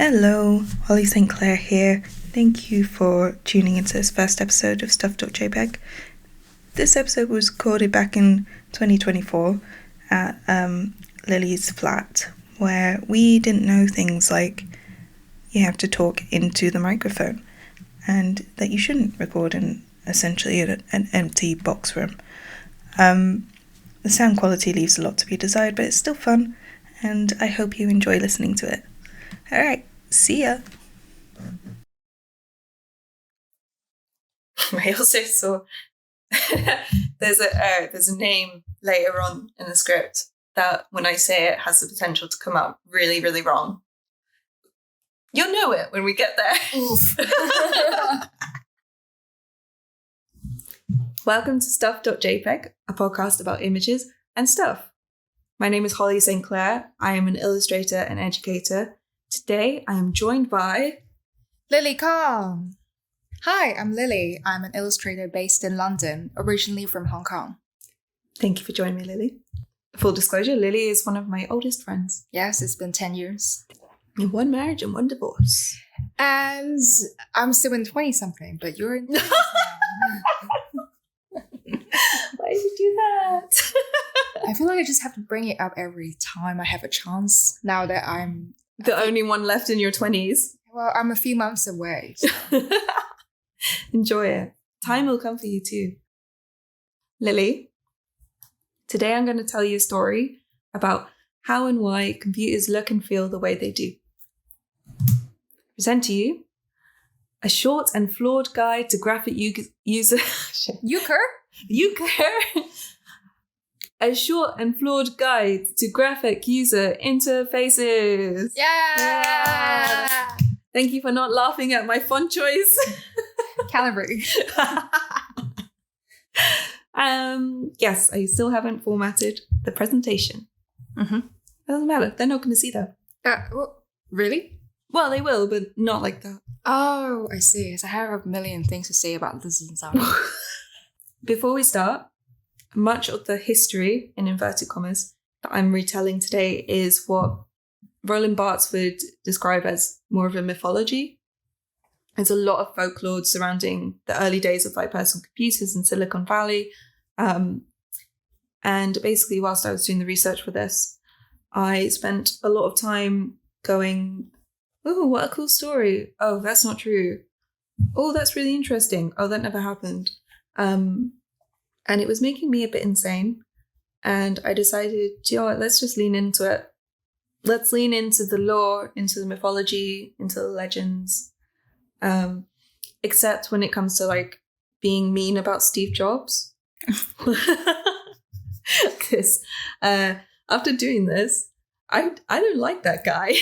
Hello, Holly St Clair here. Thank you for tuning into this first episode of stuff.jpg. This episode was recorded back in 2024 at Lily's flat, where we didn't know things like you have to talk into the microphone and that you shouldn't record in essentially an empty box room. The sound quality leaves a lot to be desired, but it's still fun, and I hope you enjoy listening to it. Alright, see ya! I also saw there's a name later on in the script that when I say it has the potential to come out really, really wrong. You'll know it when we get there. Welcome to stuff.jpg, a podcast about images and stuff. My name is Holly St Clair. I am an illustrator and educator. Today I am joined by Lily Kong. Hi, I'm Lily. I'm an illustrator based in London, originally from Hong Kong. Thank you for joining me, Lily. Full disclosure, Lily is one of my oldest friends. Yes, it's been 10 years. One marriage and one divorce. And I'm still in 20-something, but you're in 30s now. Why did you do that? I feel like I just have to bring it up every time I have a chance, now that I'm the only one left in your 20s. Well, I'm a few months away. So. Enjoy it. Time will come for you too. Lily, today I'm going to tell you a story about how and why computers look and feel the way they do. Present to you a short and flawed guide to graphic user... A short and flawed guide to graphic user interfaces. Yeah! Thank you for not laughing at my font choice. Calibrate. Yes, I still haven't formatted the presentation. Mm-hmm. Doesn't matter. They're not going to see that. Really? Well, they will, but not like that. Oh, I see. So I have a million things to say about this and stuff. Before we start, much of the history, in inverted commas, that I'm retelling today is what Roland Barthes would describe as more of a mythology. There's a lot of folklore surrounding the early days of like personal computers in Silicon Valley. And basically, whilst I was doing the research for this, I spent a lot of time going, oh, what a cool story. Oh, that's not true. Oh, that's really interesting. Oh, that never happened. And it was making me a bit insane. And I decided, you know what, let's just lean into it. Let's lean into the lore, into the mythology, into the legends. Except when it comes to like being mean about Steve Jobs. Because after doing this, I don't like that guy.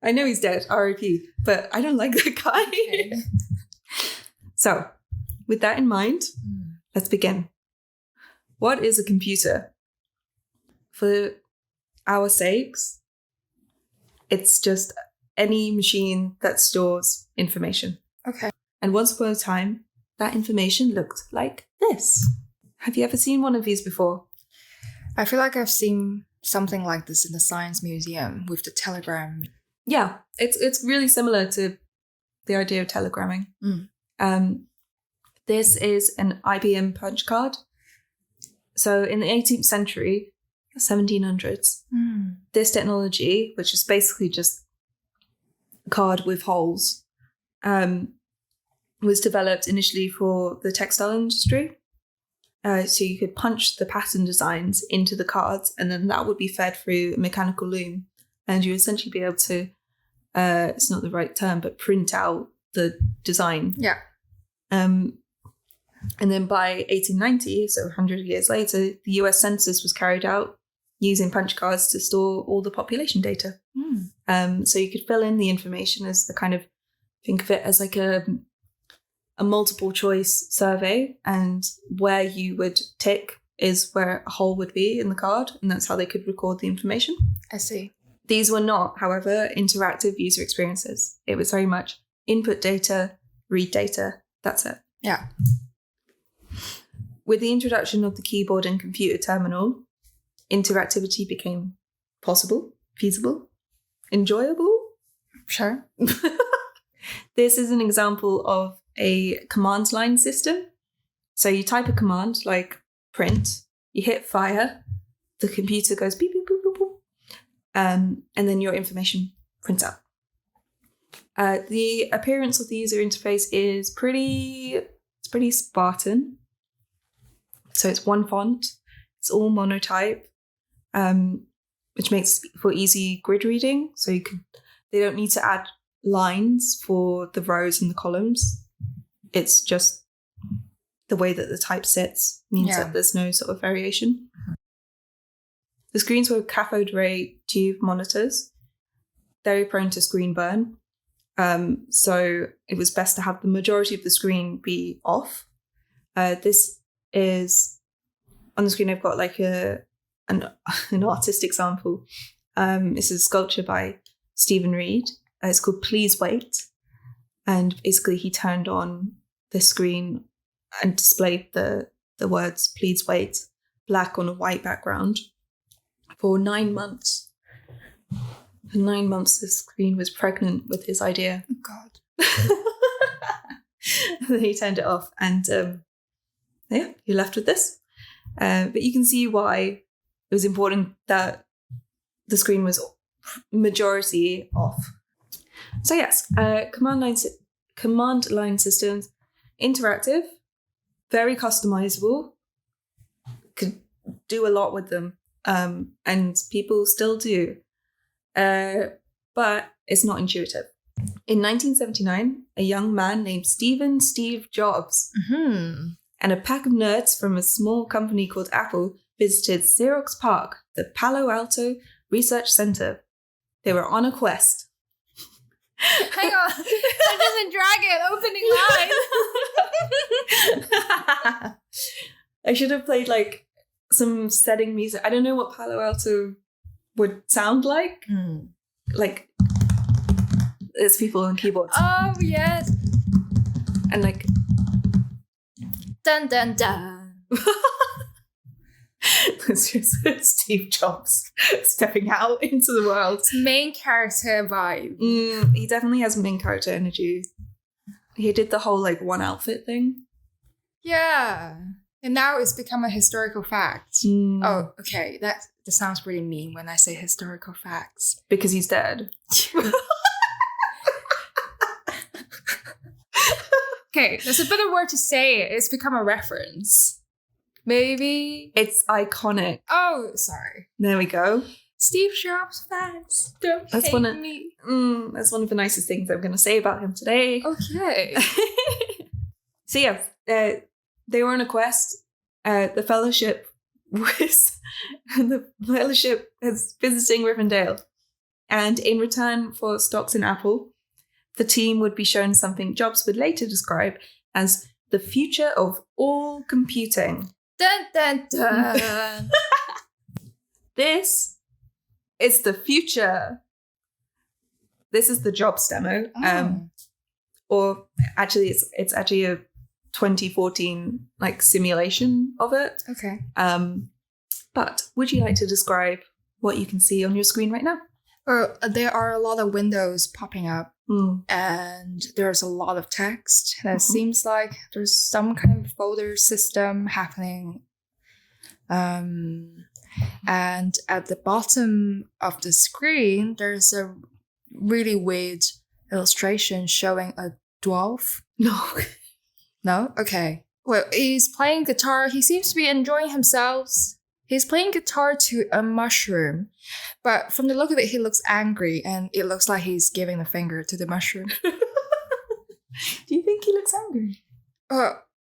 I know he's dead, R.I.P., but I don't like that guy. Okay. So, with that in mind, let's begin. What is a computer? For our sakes, it's just any machine that stores information. Okay. And once upon a time, that information looked like this. Have you ever seen one of these before? I feel like I've seen something like this in the Science Museum with the telegram. Yeah, it's really similar to the idea of telegramming. This is an IBM punch card. So in the 18th century, 1700s, this technology, which is basically just a card with holes, was developed initially for the textile industry. So you could punch the pattern designs into the cards, and then that would be fed through a mechanical loom. And you essentially be able to, it's not the right term, but print out the design. Yeah. And then by 1890, so 100 years later, the US Census was carried out using punch cards to store all the population data. So you could fill in the information as the kind of, think of it as like a multiple choice survey, and where you would tick is where a hole would be in the card, and that's how they could record the information. I see. These were not, however, interactive user experiences. It was very much input data, read data, that's it. Yeah. With the introduction of the keyboard and computer terminal, interactivity became possible, feasible, enjoyable. Sure. This is an example of a command line system. So you type a command like print, you hit fire, the computer goes beep, beep, boop, boop, boop, and then your information prints out. The appearance of the user interface is pretty Spartan. So it's one font, it's all monotype, which makes for easy grid reading. So they don't need to add lines for the rows and the columns. It's just the way that the type sits means that there's no sort of variation. The screens were cathode ray tube monitors, very prone to screen burn. So it was best to have the majority of the screen be off. This is, on the screen I've got like an artistic sample. It's a sculpture by Stephen Reed. It's called Please Wait. And basically he turned on the screen and displayed the words Please Wait, black on a white background, for 9 months. For 9 months, the screen was pregnant with his idea. Oh, God. And then he turned it off, and you're left with this. But you can see why it was important that the screen was majority off. So yes, command line systems, interactive, very customizable, could do a lot with them, and people still do. But it's not intuitive. In 1979, a young man named Steve Jobs and a pack of nerds from a small company called Apple visited Xerox PARC, the Palo Alto Research Center. They were on a quest. Hang on. Dungeons and Dragon opening line. I should have played like some setting music. I don't know what Palo Alto would sound like. Like there's people on keyboards. Oh, yes. And like dun dun dun. It's just Steve Jobs stepping out into the world. Main character vibe. He definitely has main character energy. He did the whole like one outfit thing. Yeah. And now it's become a historical fact. Oh, okay. That sounds really mean when I say historical facts. Because he's dead. Okay, there's a better word to say it. It's become a reference. Maybe. It's iconic. Oh, sorry. There we go. Steve Jobs fans, don't hate me. That's one of the nicest things I'm going to say about him today. Okay. So yeah, they were on a quest. The fellowship is visiting Rivendell, and in return for stocks in Apple, the team would be shown something Jobs would later describe as the future of all computing. Dun dun dun. This is the future. This is the Jobs demo. Or actually, it's actually a 2014 like simulation of it. Okay. But would you like to describe what you can see on your screen right now? There are a lot of windows popping up, and there's a lot of text. That seems like there's some kind of folder system happening. And at the bottom of the screen, there's a really weird illustration showing a dwarf. No. No? Okay. Well, he's playing guitar. He seems to be enjoying himself. He's playing guitar to a mushroom. But from the look of it, he looks angry, and it looks like he's giving the finger to the mushroom. Do you think he looks angry?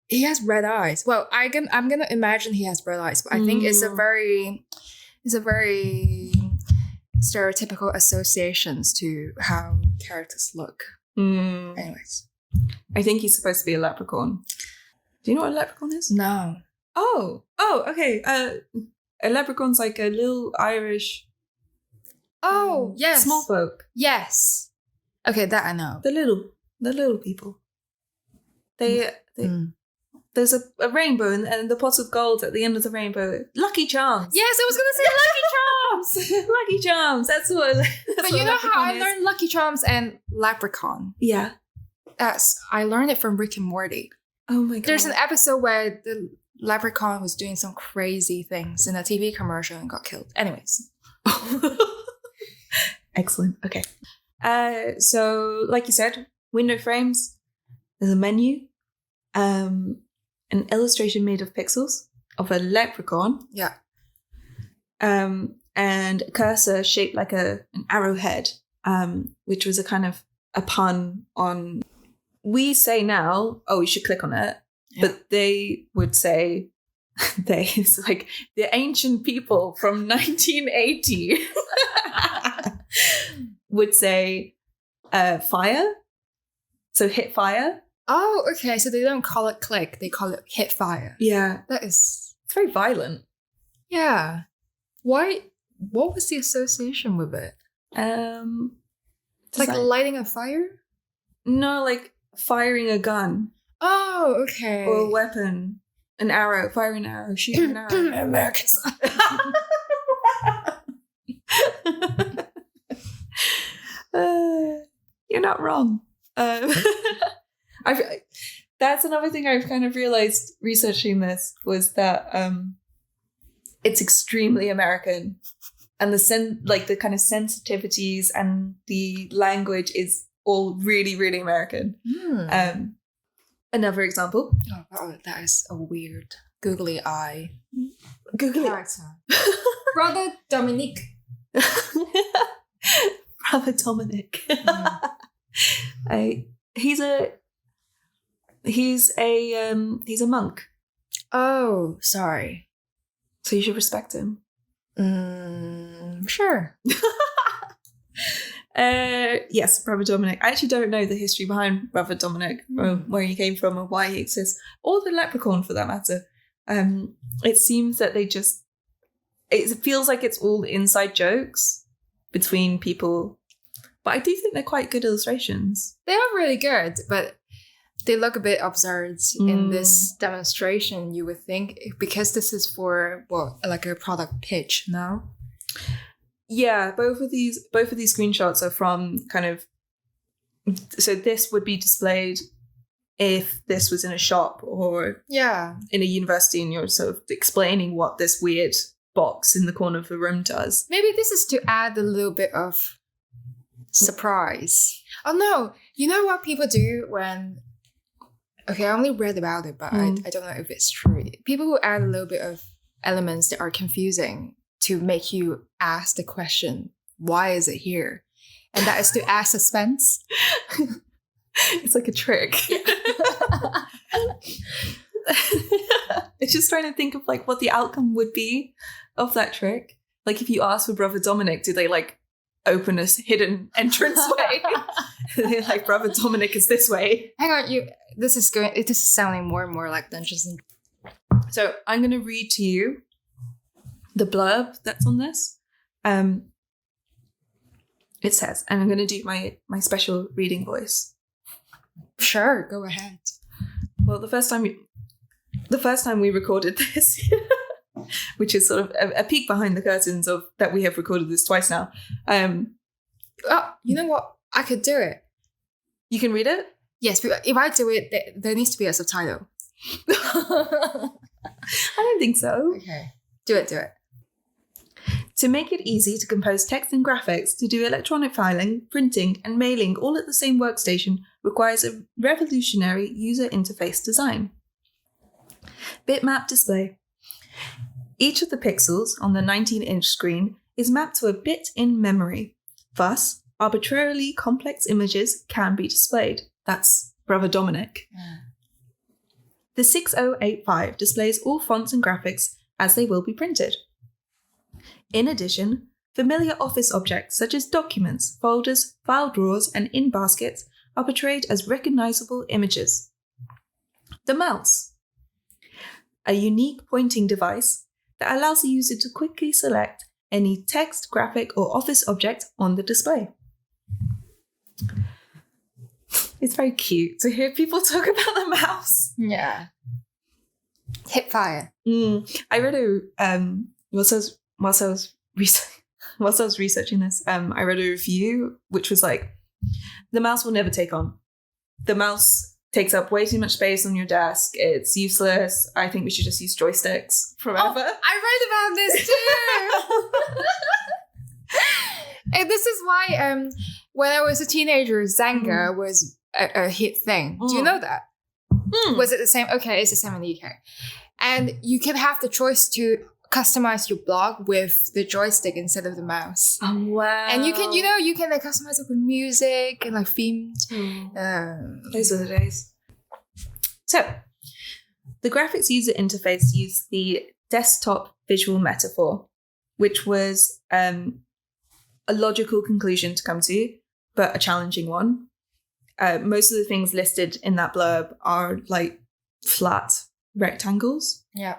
He has red eyes. Well, I'm gonna imagine he has red eyes, but I think it's a very stereotypical associations to how characters look. Anyways. I think he's supposed to be a leprechaun. Do you know what a leprechaun is? No. Oh, okay. A leprechaun's like a little Irish. Oh, yes. Small folk. Yes. Okay, that I know. The little people. They're there's a rainbow and the pot of gold at the end of the rainbow. Lucky Charms. Yes, I was going to say Lucky Charms. Lucky Charms. That's what. But you know how I learned Lucky Charms and Leprechaun? Yeah. I learned it from Rick and Morty. Oh my god. There's an episode where the Leprechaun was doing some crazy things in a TV commercial and got killed. Anyways. Excellent. Okay. So, like you said, window frames. There's a menu. An illustration made of pixels of a leprechaun. Yeah. And a cursor shaped like an arrowhead, which was a kind of a pun on. We say now, oh, you should click on it. Yeah. But they would say, it's like the ancient people from 1980 would say fire. So hit fire. Oh, okay. So they don't call it click. They call it hit fire. Yeah. It's very violent. Yeah. Why? What was the association with it? Like lighting a fire? No, like firing a gun. Oh, okay. Or a weapon. An arrow. Fire an arrow. Shoot an arrow. Americans. You're not wrong. That's another thing I've kind of realized researching this was that it's extremely American, and the kind of sensitivities and the language is all really, really American. Another example. Oh, that is a weird googly eye. Googly character. Brother Dominic. Brother Dominic. He's a monk. Oh, sorry. So you should respect him. Sure. Yes, Brother Dominic. I actually don't know the history behind Brother Dominic, or where he came from, or why he exists, or the leprechaun for that matter. It seems that it feels like it's all inside jokes between people, but I do think they're quite good illustrations. They are really good, but they look a bit absurd in this demonstration. You would think, because this is for like a product pitch, no? Yeah, both of these screenshots are from kind of. So this would be displayed if this was in a shop or in a university, and you're sort of explaining what this weird box in the corner of the room does. Maybe this is to add a little bit of surprise. Oh no, you know what people do when. Okay, I only read about it, but I don't know if it's true. People will add a little bit of elements that are confusing to make you ask the question, why is it here? And that is to add suspense. It's like a trick. Yeah. It's just trying to think of like what the outcome would be of that trick. Like if you ask for Brother Dominic, do they like open a hidden entrance way? They're like, Brother Dominic is this way. Hang on, this is sounding more and more like Dungeons and Dragons. So I'm going to read to you the blurb that's on this. It says, and I'm going to do my special reading voice. Sure, go ahead. Well, the first time we recorded this, which is sort of a peek behind the curtains of that we have recorded this twice now. Oh, you know what? I could do it. You can read it? Yes, but if I do it, there needs to be a subtitle. I don't think so. Okay. Do it. To make it easy to compose text and graphics, to do electronic filing, printing, and mailing all at the same workstation requires a revolutionary user interface design. Bitmap display. Each of the pixels on the 19-inch screen is mapped to a bit in memory. Thus, arbitrarily complex images can be displayed. That's Brother Dominic. Yeah. The 6085 displays all fonts and graphics as they will be printed. In addition, familiar Office objects such as documents, folders, file drawers, and in baskets are portrayed as recognizable images. The mouse. A unique pointing device that allows the user to quickly select any text, graphic, or Office object on the display. It's very cute to hear people talk about the mouse. Yeah. Hip fire. I read whilst I was researching this, I read a review which was like, the mouse will never take on. The mouse takes up way too much space on your desk. It's useless. I think we should just use joysticks forever. Oh, I read about this too. And this is why when I was a teenager, Zanga was a hit thing. Do you know that? Was it the same? Okay, it's the same in the UK. And you can have the choice to customize your blog with the joystick instead of the mouse. Oh, wow. And you can like customize it with music and like themed. Those are the days. So, the graphics user interface used the desktop visual metaphor, which was a logical conclusion to come to, but a challenging one. Most of the things listed in that blurb are like flat rectangles. Yeah.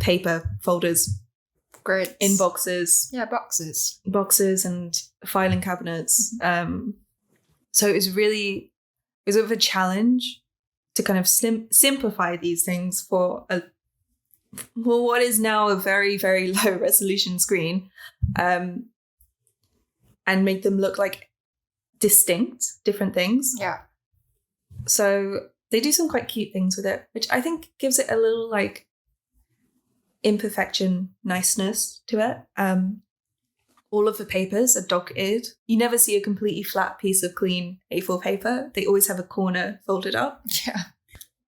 Paper, folders, grids, inboxes. Yeah, boxes. Boxes and filing cabinets. So it was a bit of a challenge to kind of simplify these things for what is now a very, very low resolution screen, and make them look like different things. Yeah. So they do some quite cute things with it, which I think gives it a little like imperfection niceness to it. All of the papers are dog-eared. You never see a completely flat piece of clean A4 paper. They always have a corner folded up. Yeah.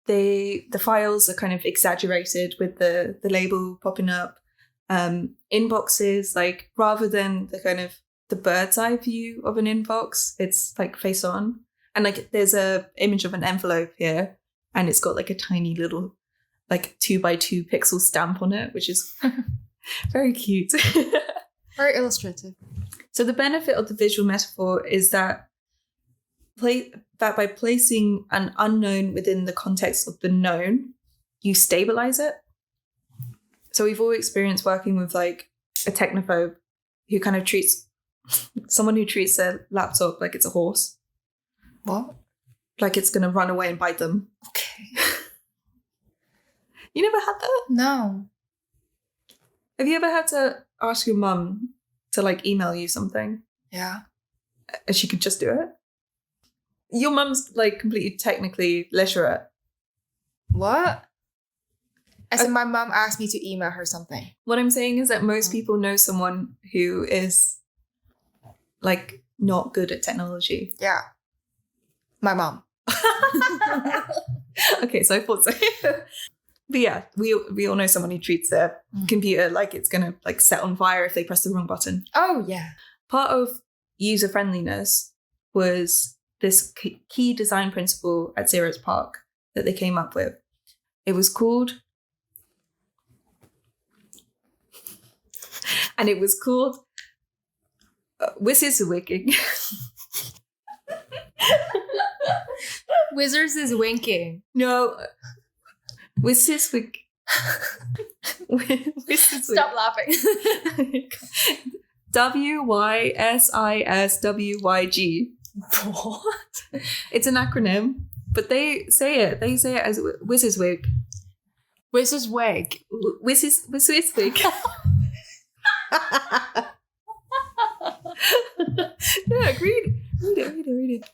The files are kind of exaggerated with the label popping up. Inboxes, like rather than the kind of the bird's eye view of an inbox, it's like face on. And like there's a image of an envelope here, and it's got like a tiny little like 2x2 pixel stamp on it, which is very cute. Very illustrative. So the benefit of the visual metaphor is that by placing an unknown within the context of the known, you stabilize it. So we've all experienced working with like a technophobe who kind of treats their laptop like it's a horse. What? Like it's going to run away and bite them. Okay. You never had that? No. Have you ever had to ask your mum to like email you something? Yeah. And she could just do it? Your mum's like completely technically literate. What? As in my mum asked me to email her something. What I'm saying is that most people know someone who is like not good at technology. Yeah. My mom. Okay, so I thought so. But yeah, we all know someone who treats their computer like it's going to like set on fire if they press the wrong button. Oh, yeah. Part of user friendliness was this key design principle at Xerox PARC that they came up with. It was called Wizardswicking. Wizards is winking. No. Wizardswicking. Stop laughing. WYSISWYG. What? It's an acronym, but they say it as Wizardswig. Wizardswig. Wizardswig. Look, read it.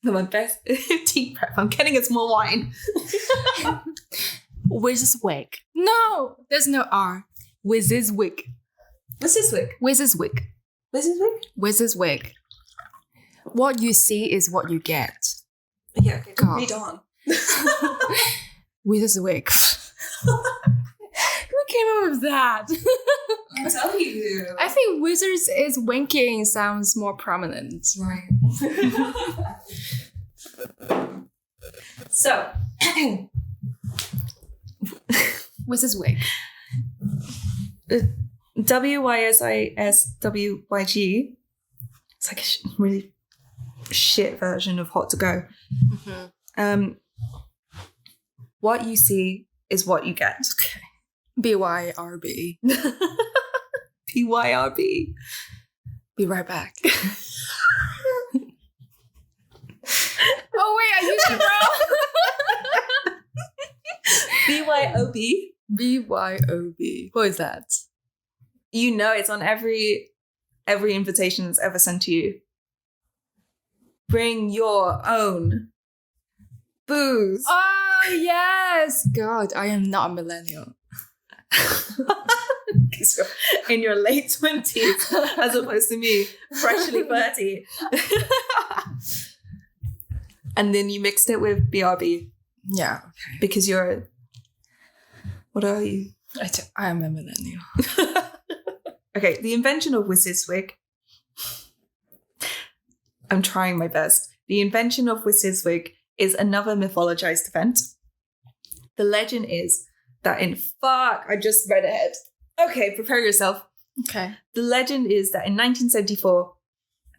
My best tea prep. I'm getting a small wine. Wizardswig. No, there's no R. Wizardswig. Wizardswig. Wizardswig. Wizardswig? Wizardswig. What you see is what you get. Yeah, okay, God. read on. Wizardswig. Who came up with that? I'll tell you. I think Wizards is winking sounds more prominent. Right. So, Wizardswig. WYSISWYG. It's like a really shit version of Hot to Go. Mm-hmm. What you see is what you get. Okay. BYRB. PYRB. Be right back. Oh wait, I used it wrong. BYOB. BYOB. What is that? You know, it's on every invitation that's ever sent to you. Bring your own booze. Oh yes. God, I am not a millennial. Because you're in your late 20s as opposed to me, freshly 30. And then you mixed it with BRB. Yeah. Okay. Because you're... What are you? I am a millennial. Okay, the invention of Wisiswig. I'm trying my best. The invention of Wisiswig is another mythologized event. The legend is that I just read ahead. Okay, prepare yourself. Okay. The legend is that in 1974,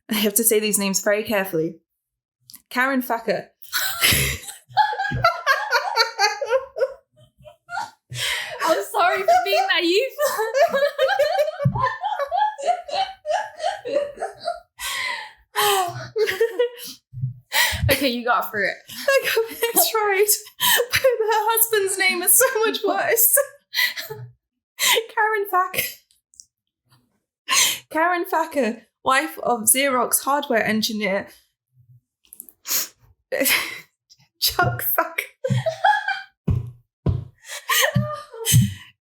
I have to say these names very carefully. Karen Facker. I'm sorry for being naive. Okay, you got through it. That's right. But her husband's name is so much worse. Karen Facker, wife of Xerox hardware engineer Chuck Facker.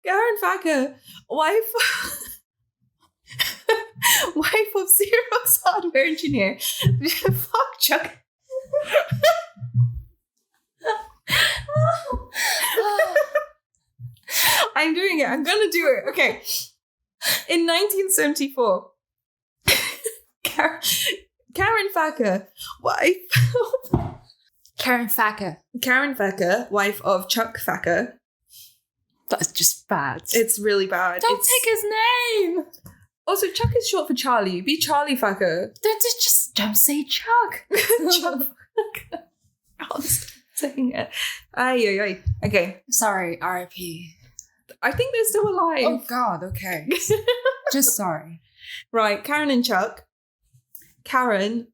Karen Facker, wife of Xerox hardware engineer. Fuck Chuck. I'm doing it. I'm gonna do it. Okay. In 1974, Karen Facker, wife. Karen Facker, wife of Chuck Facker. That's just bad. It's really bad. Don't take his name. Also, Chuck is short for Charlie. Be Charlie Facker. Just don't say Chuck. Chuck Facker. I'll stop saying it. Ay. Okay. Sorry, R.I.P. I think they're still alive. Oh God. Okay. Just sorry. Right, Karen and Chuck. Karen.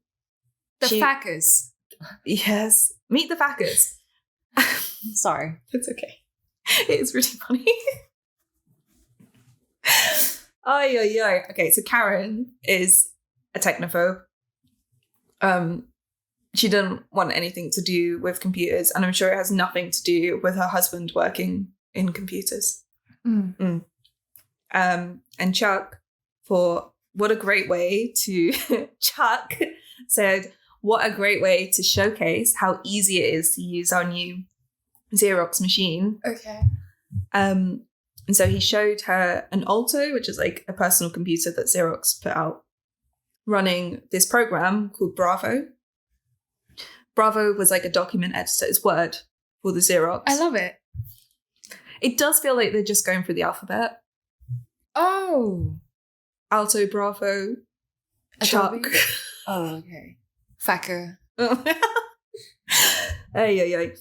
The Fackers. Yes. Meet the Fackers. Sorry. It's okay. It is really funny. Ay. Okay, so Karen is a technophobe. She doesn't want anything to do with computers, and I'm sure it has nothing to do with her husband working in computers. And Chuck, for what a great way to... Chuck said, what a great way to showcase how easy it is to use our new Xerox machine. Okay. And so he showed her an Alto, which is like a personal computer that Xerox put out, running this program called Bravo. Bravo was like a document editor. It's Word for the Xerox. I love it. It does feel like they're just going through the alphabet. Oh. Alto, Bravo, Chuck. Adobe? Oh, okay. Facker. Ay.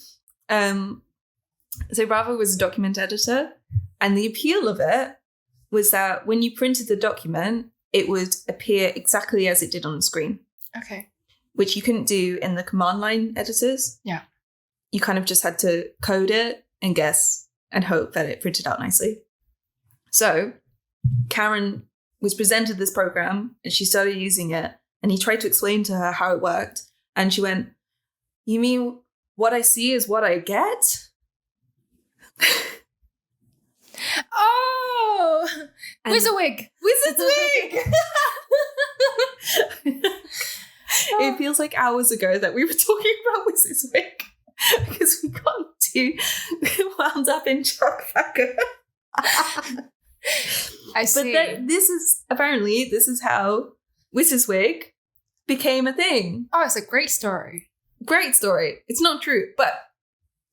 So Bravo was a document editor, and the appeal of it was that when you printed the document, it would appear exactly as it did on the screen. Okay. Which you couldn't do in the command line editors. Yeah. You kind of just had to code it and guess and hope that it printed out nicely. So Karen was presented this program and she started using it, and he tried to explain to her how it worked. And she went, "You mean what I see is what I get?" Oh! Wizardwig! It feels like hours ago that we were talking about Wizardwig because we got too wound up in Chuck Facker. I see. But this is how Wizardwig became a thing. Oh, it's a great story. Great story. It's not true, but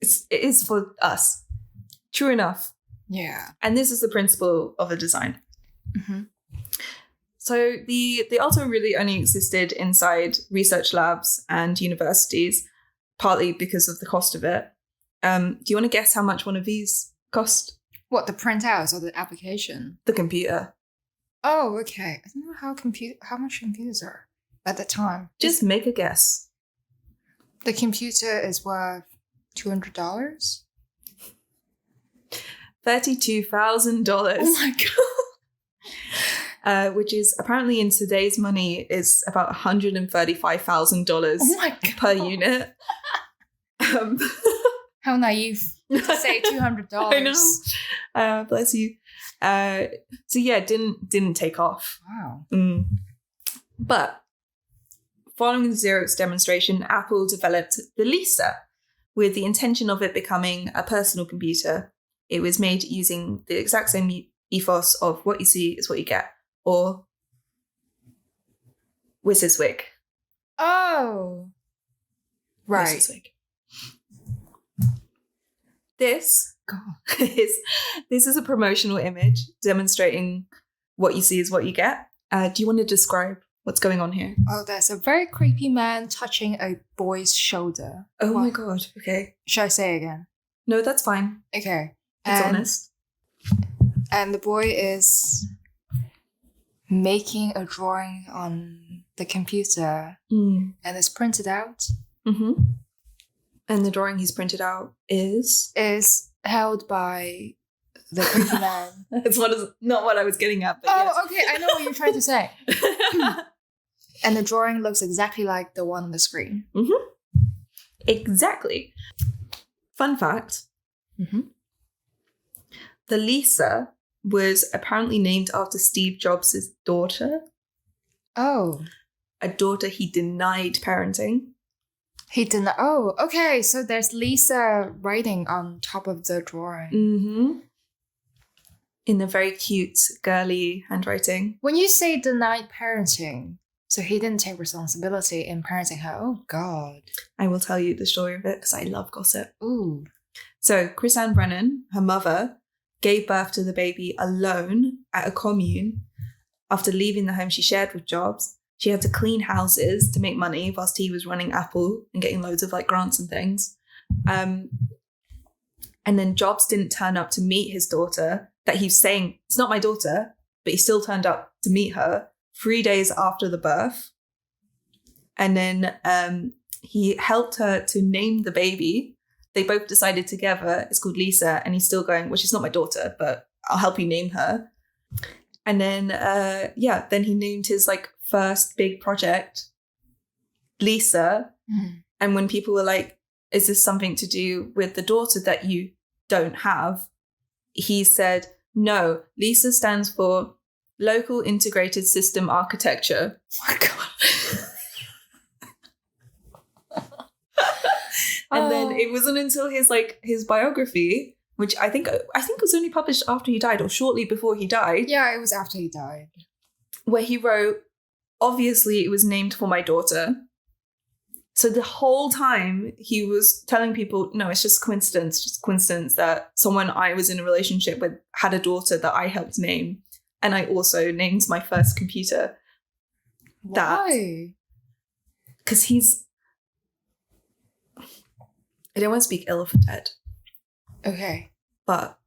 it is for us. True enough. Yeah. And this is the principle of the design. Mm-hmm. So the Alto really only existed inside research labs and universities, partly because of the cost of it. Do you want to guess how much one of these cost? What, the printouts or the application? The computer. Oh, okay. I don't know how much computers are at the time. Just make a guess. The computer is worth $200? $32,000. Oh my god. Which is apparently in today's money is about $135,000 Oh my god. per unit. How naive to say $200. I know. Bless you. So yeah, didn't take off. Wow. But following the Xerox demonstration, Apple developed the Lisa with the intention of it becoming a personal computer. It was made using the exact same ethos of what you see is what you get, or WYSIWYG. Oh. Right. WYSIWYG. This is a promotional image demonstrating what you see is what you get. Do you want to describe what's going on here? Oh, there's a very creepy man touching a boy's shoulder. Oh my god. Okay. Should I say it again? No, that's fine. Okay. It's honest. And the boy is making a drawing on the computer and it's printed out. Mm-hmm. And the drawing he's printed out is held by the creepy man. That's not what I was getting at. But yes. Okay, I know what you're trying to say. And the drawing looks exactly like the one on the screen. Mm-hmm. Exactly. Fun fact. Mm-hmm. The Lisa was apparently named after Steve Jobs' daughter. Oh. A daughter he denied parenting. He didn't. Oh, okay. So there's Lisa writing on top of the drawing. Mm-hmm. In a very cute, girly handwriting. When you say denied parenting, so he didn't take responsibility in parenting her. Oh, God. I will tell you the story of it because I love gossip. Ooh. So Chris Ann Brennan, her mother, gave birth to the baby alone at a commune. After leaving the home she shared with Jobs, she had to clean houses to make money whilst he was running Apple and getting loads of grants and things. And then Jobs didn't turn up to meet his daughter, that he's saying, it's not my daughter, but he still turned up to meet her 3 days after the birth. And then he helped her to name the baby. They both decided together, it's called Lisa, and he's still going, well, she's not my daughter, but I'll help you name her. And then, then he named his first big project, Lisa. Mm. And when people were like, is this something to do with the daughter that you don't have? He said, no, Lisa stands for Local Integrated System Architecture. Oh my God. And then it wasn't until his biography, which I think was only published after he died or shortly before he died. Yeah, it was after he died. Where he wrote, obviously it was named for my daughter. So the whole time he was telling people, no, it's just coincidence that someone I was in a relationship with had a daughter that I helped name. And I also named my first computer that. Why? Because I don't want to speak ill of the dead. Okay. But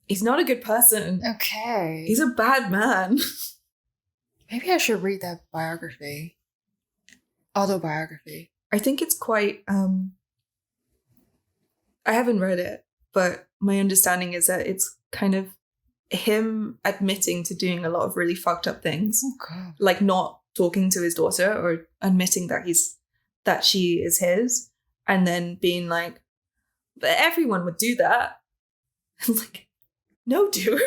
he's not a good person. Okay. He's a bad man. Maybe I should read that biography. Autobiography. I think it's quite... I haven't read it, but my understanding is that it's kind of him admitting to doing a lot of really fucked up things. Oh, God. Like not talking to his daughter or admitting that she is his. And then being like, but everyone would do that. I'm like, no, dude.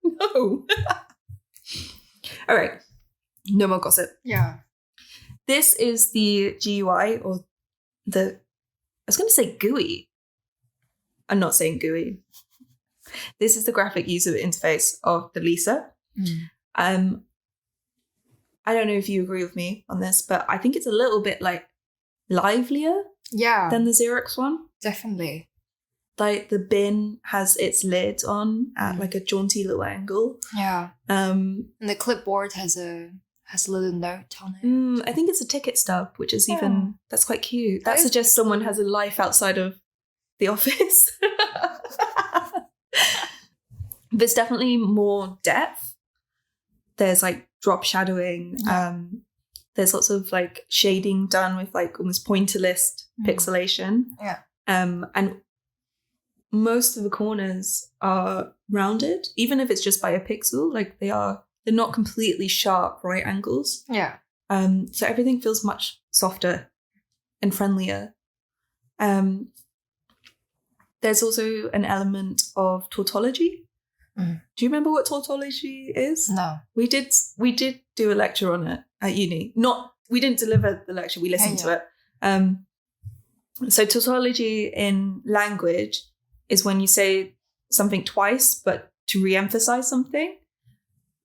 No. All right. No more gossip. Yeah. This is the GUI or I was going to say GUI. I'm not saying GUI. This is the graphic user interface of the Lisa. Mm. I don't know if you agree with me on this, but I think it's a little bit livelier than the Xerox one. Definitely. The bin has its lid on at a jaunty little angle. Yeah. And the clipboard has a little note on it. I think it's a ticket stub, which is that's quite cute. That is suggests someone has a life outside of the office. There's definitely more depth. There's drop shadowing. There's lots of like shading done with like almost pointillist pixelation. Yeah. And most of the corners are rounded, even if it's just by a pixel. Like they're not completely sharp right angles. Yeah. So everything feels much softer and friendlier. There's also an element of tautology. Do you remember what tautology is? No. We did do a lecture on it at uni. We didn't deliver the lecture, we listened to it. So tautology in language is when you say something twice, but to re-emphasize something.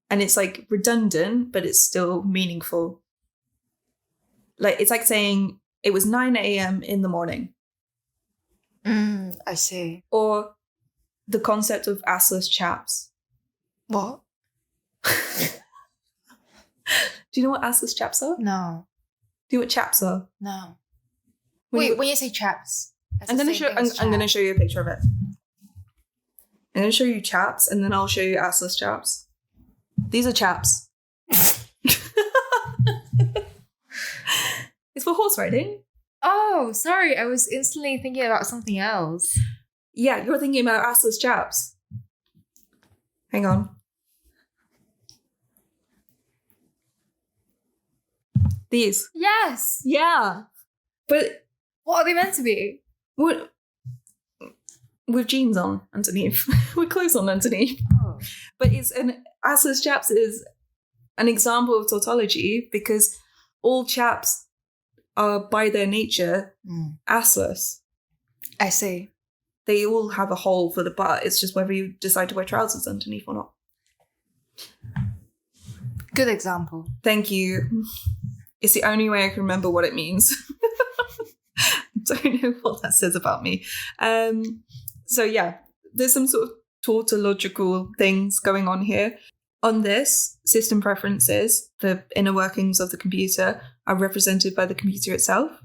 And it's like redundant, but it's still meaningful. Like it's like saying it was 9 a.m. in the morning. I see. Or the concept of assless chaps. What? Do you know what assless chaps are? No. Do you know what chaps are? No. When when you say chaps, I'm going to show you a picture of it. I'm going to show you chaps, and then I'll show you assless chaps. These are chaps. It's for horse riding. Oh, sorry. I was instantly thinking about something else. Yeah, you're thinking about assless chaps. Hang on. These. Yes. Yeah. But what are they meant to be? What? With jeans on underneath. With clothes on underneath. Oh. But assless chaps is an example of tautology because all chaps are by their nature assless. I see. They all have a hole for the butt. It's just whether you decide to wear trousers underneath or not. Good example. Thank you. It's the only way I can remember what it means. Don't know what that says about me. So yeah, there's some sort of tautological things going on here. On this, system preferences, the inner workings of the computer, are represented by the computer itself.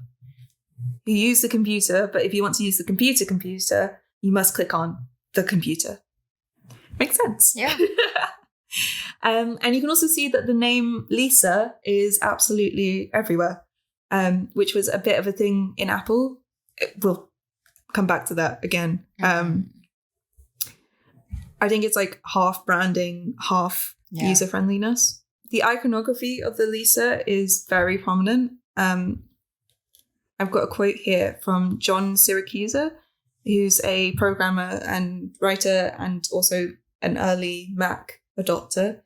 You use the computer, but if you want to use the computer, you must click on the computer. Makes sense. Yeah. And you can also see that the name Lisa is absolutely everywhere, which was a bit of a thing in Apple. We'll come back to that again. I think it's like half branding, half user friendliness. The iconography of the Lisa is very prominent. I've got a quote here from John Syracuse, who's a programmer and writer and also an early Mac adopter.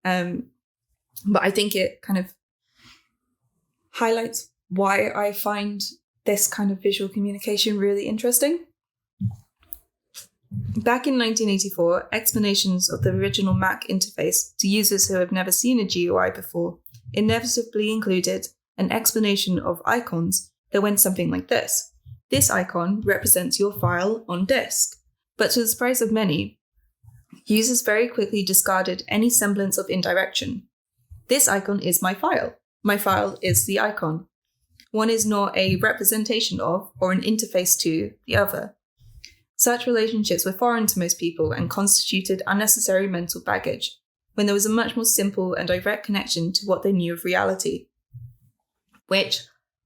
But I think it kind of highlights why I find this kind of visual communication really interesting. Back in 1984, explanations of the original Mac interface to users who have never seen a GUI before inevitably included an explanation of icons that went something like this. This icon represents your file on disk. But to the surprise of many, users very quickly discarded any semblance of indirection. This icon is my file. My file is the icon. One is not a representation of or an interface to the other. Such relationships were foreign to most people and constituted unnecessary mental baggage, when there was a much more simple and direct connection to what they knew of reality. Which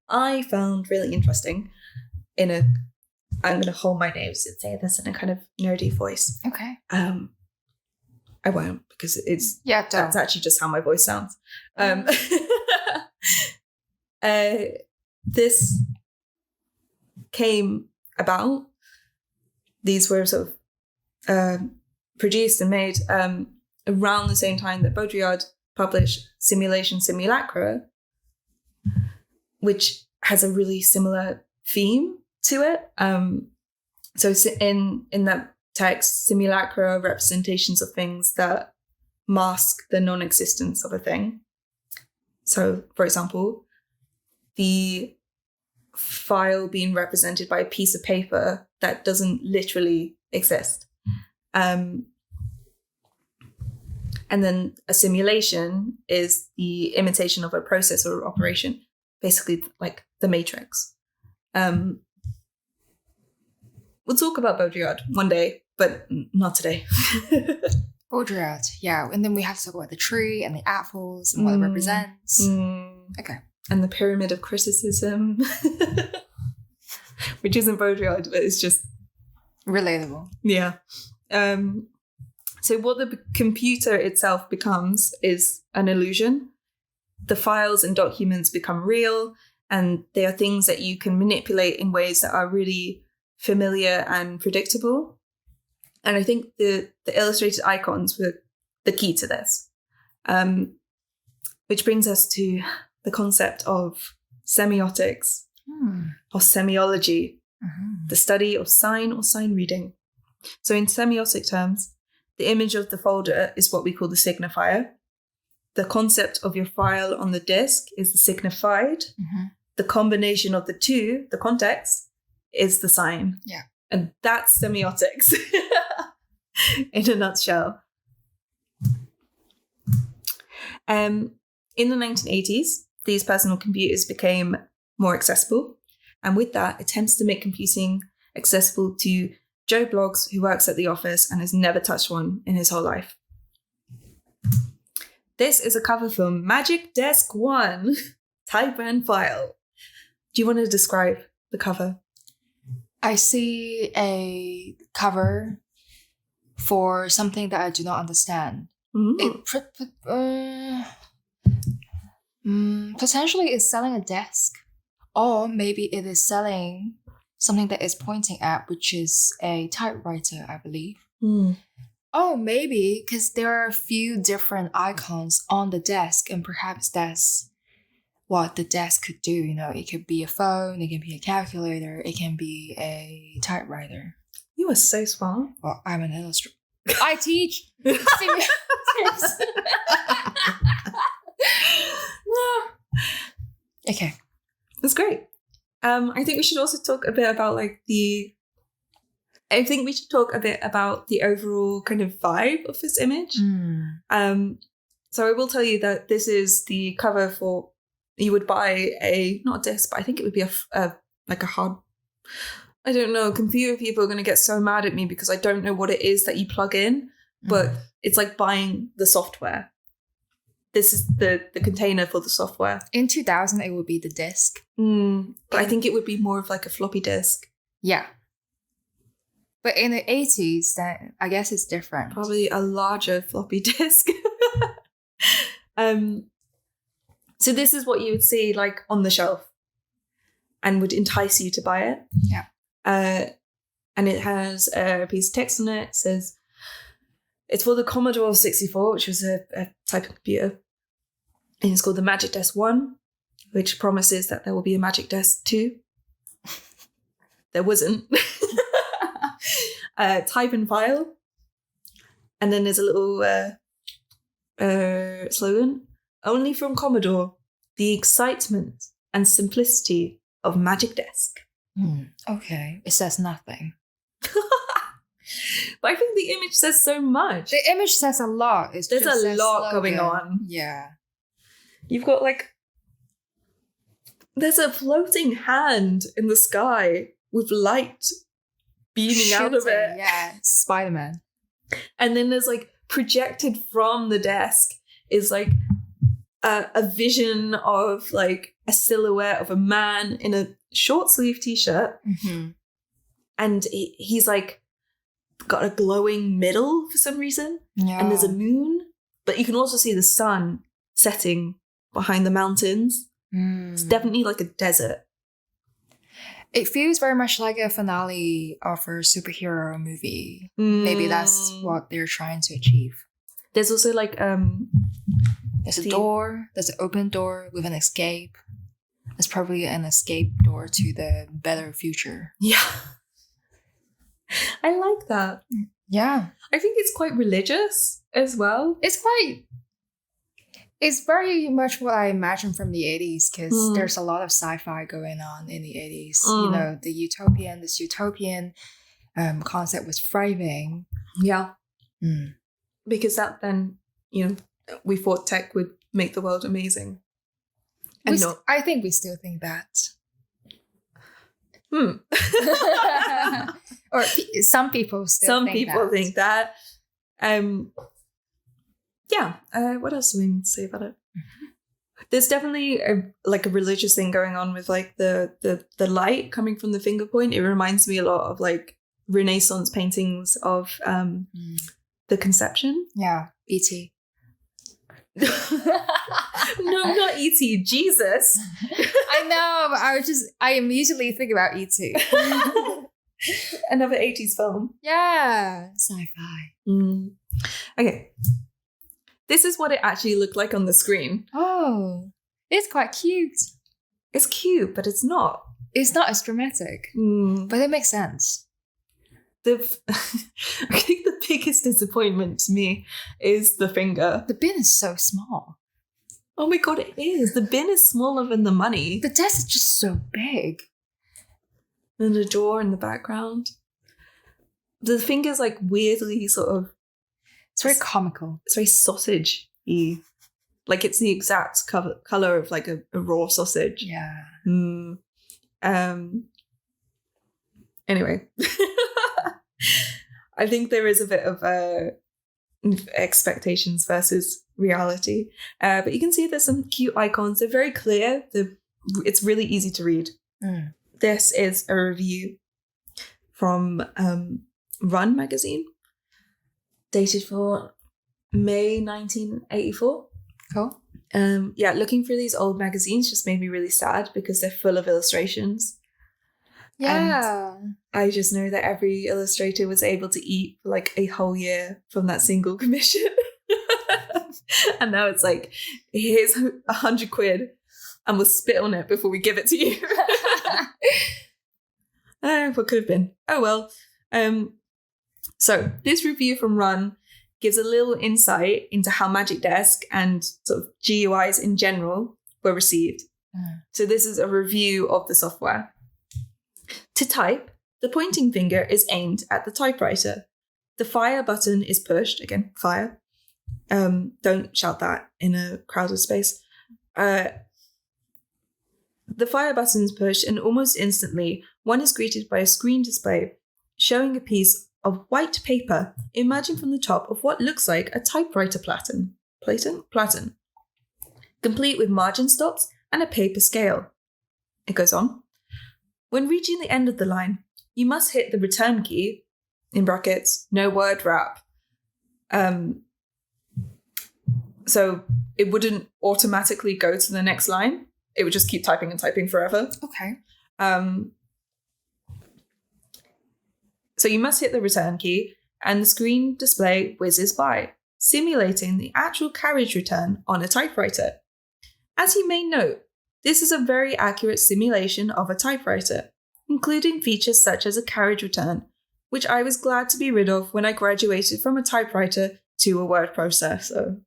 I found really interesting I'm going to hold my nose and say this in a kind of nerdy voice. Okay. I won't, because that's actually just how my voice sounds. This came about. These were sort of produced and made around the same time that Baudrillard published Simulation Simulacra, which has a really similar theme to it. So in that text, simulacra are representations of things that mask the non-existence of a thing. So, for example, the file being represented by a piece of paper that doesn't literally exist. And then a simulation is the imitation of a process or operation, basically like the Matrix. We'll talk about Baudrillard one day, but not today. Baudrillard, yeah. And then we have to talk about the tree and the apples and what it represents. Okay. and the pyramid of criticism, which isn't Baudrillard, but it's just relatable. Yeah. So what the computer itself becomes is an illusion. The files and documents become real, and they are things that you can manipulate in ways that are really familiar and predictable. And I think the illustrated icons were the key to this. Which brings us to the concept of semiotics or semiology, the study of sign or sign reading. So in semiotic terms, the image of the folder is what we call the signifier. The concept of your file on the disk is the signified. The combination of the two, the context, is the sign. Yeah. And that's semiotics in a nutshell. In the 1980s, these personal computers became more accessible. And with that, attempts to make computing accessible to Joe Bloggs, who works at the office and has never touched one in his whole life. This is a cover from Magic Desk 1, Type and File. Do you want to describe the cover? I see a cover for something that I do not understand. It potentially is selling a desk, or maybe it is selling something that is pointing at, which is a typewriter, I believe. Oh, maybe because there are a few different icons on the desk, and perhaps that's what the desk could do. You know, it could be a phone, it can be a calculator, it can be a typewriter. You are so smart. Well, I'm an illustrator. I teach semiotics. Okay. That's great. I think we should also talk a bit about the overall kind of vibe of this image. So I will tell you that this is the cover for, you would buy not a disc, but I think it would be a hard, I don't know, computer people are going to get so mad at me because I don't know what it is that you plug in, but it's like buying the software. This is the container for the software. In 2000, it would be the disc. But I think it would be more of like a floppy disk. Yeah. But in the 80s, then I guess it's different. Probably a larger floppy disk. So this is what you would see like on the shelf and would entice you to buy it. Yeah. And it has a piece of text on it. It says, it's for the Commodore 64, which was a type of computer. And it's called the Magic Desk 1, which promises that there will be a Magic Desk 2. There wasn't. Type and file. And then there's a little slogan. Only from Commodore, the excitement and simplicity of Magic Desk. Okay. It says nothing. But I think the image says so much. The image says a lot. There's a lot going on. Yeah. You've got there's a floating hand in the sky with light beaming out of it. Yeah, Spider-Man. And then there's projected from the desk is a vision of a silhouette of a man in a short sleeve t-shirt. And he's got a glowing middle for some reason. Yeah. And there's a moon, but you can also see the sun setting behind the mountains. It's definitely like a desert. It feels very much like a finale of a superhero movie. Maybe that's what they're trying to achieve. There's also there's a door, there's an open door with an escape. It's probably an escape door to the better future. Yeah. I like that. Yeah. I think it's quite religious as well. It's very much what I imagine from the 80s, because there's a lot of sci-fi going on in the 80s. You know, this utopian concept was thriving. Yeah. Because that then, we thought tech would make the world amazing. And I think we still think that. Or some people still think that. Yeah. What else do we need to say about it? There's definitely a religious thing going on with like the light coming from the finger point. It reminds me a lot of like Renaissance paintings of the Conception. Yeah, E.T. No, not E.T. Jesus. I know, but I immediately think about E.T. Another 80s film. Yeah, sci-fi. Okay. This is what it actually looked like on the screen. Oh, it's quite cute. It's cute, but it's not. It's not as dramatic, but it makes sense. I think the biggest disappointment to me is the finger. The bin is so small. Oh my god, it is. The bin is smaller than the money. The desk is just so big. And the door in the background. The finger's like weirdly sort of... It's very comical. It's very sausage-y. Like it's the exact colour of like a raw sausage. Yeah. Anyway. I think there is a bit of expectations versus reality. But you can see there's some cute icons. They're very clear. It's really easy to read. This is a review from Run magazine, dated for May 1984. Cool. Yeah, looking through these old magazines just made me really sad because they're full of illustrations. Yeah. And I just know that every illustrator was able to eat for like a whole year from that single commission. And now it's like, here's 100 quid and we'll spit on it before we give it to you. What could have been? Oh well. So this review from Run gives a little insight into how Magic Desk and sort of GUIs in general were received. So this is a review of the software. To type, the pointing finger is aimed at the typewriter. The fire button is pushed. Again, fire. Don't shout that in a crowded space. The fire button is pushed and almost instantly, one is greeted by a screen display showing a piece of white paper emerging from the top of what looks like a typewriter platen, complete with margin stops and a paper scale. It goes on. When reaching the end of the line, you must hit the return key, in brackets, no word wrap. So it wouldn't automatically go to the next line. It would just keep typing and typing forever. Okay. So you must hit the return key and the screen display whizzes by, simulating the actual carriage return on a typewriter. As you may note, this is a very accurate simulation of a typewriter, including features such as a carriage return, which I was glad to be rid of when I graduated from a typewriter to a word processor.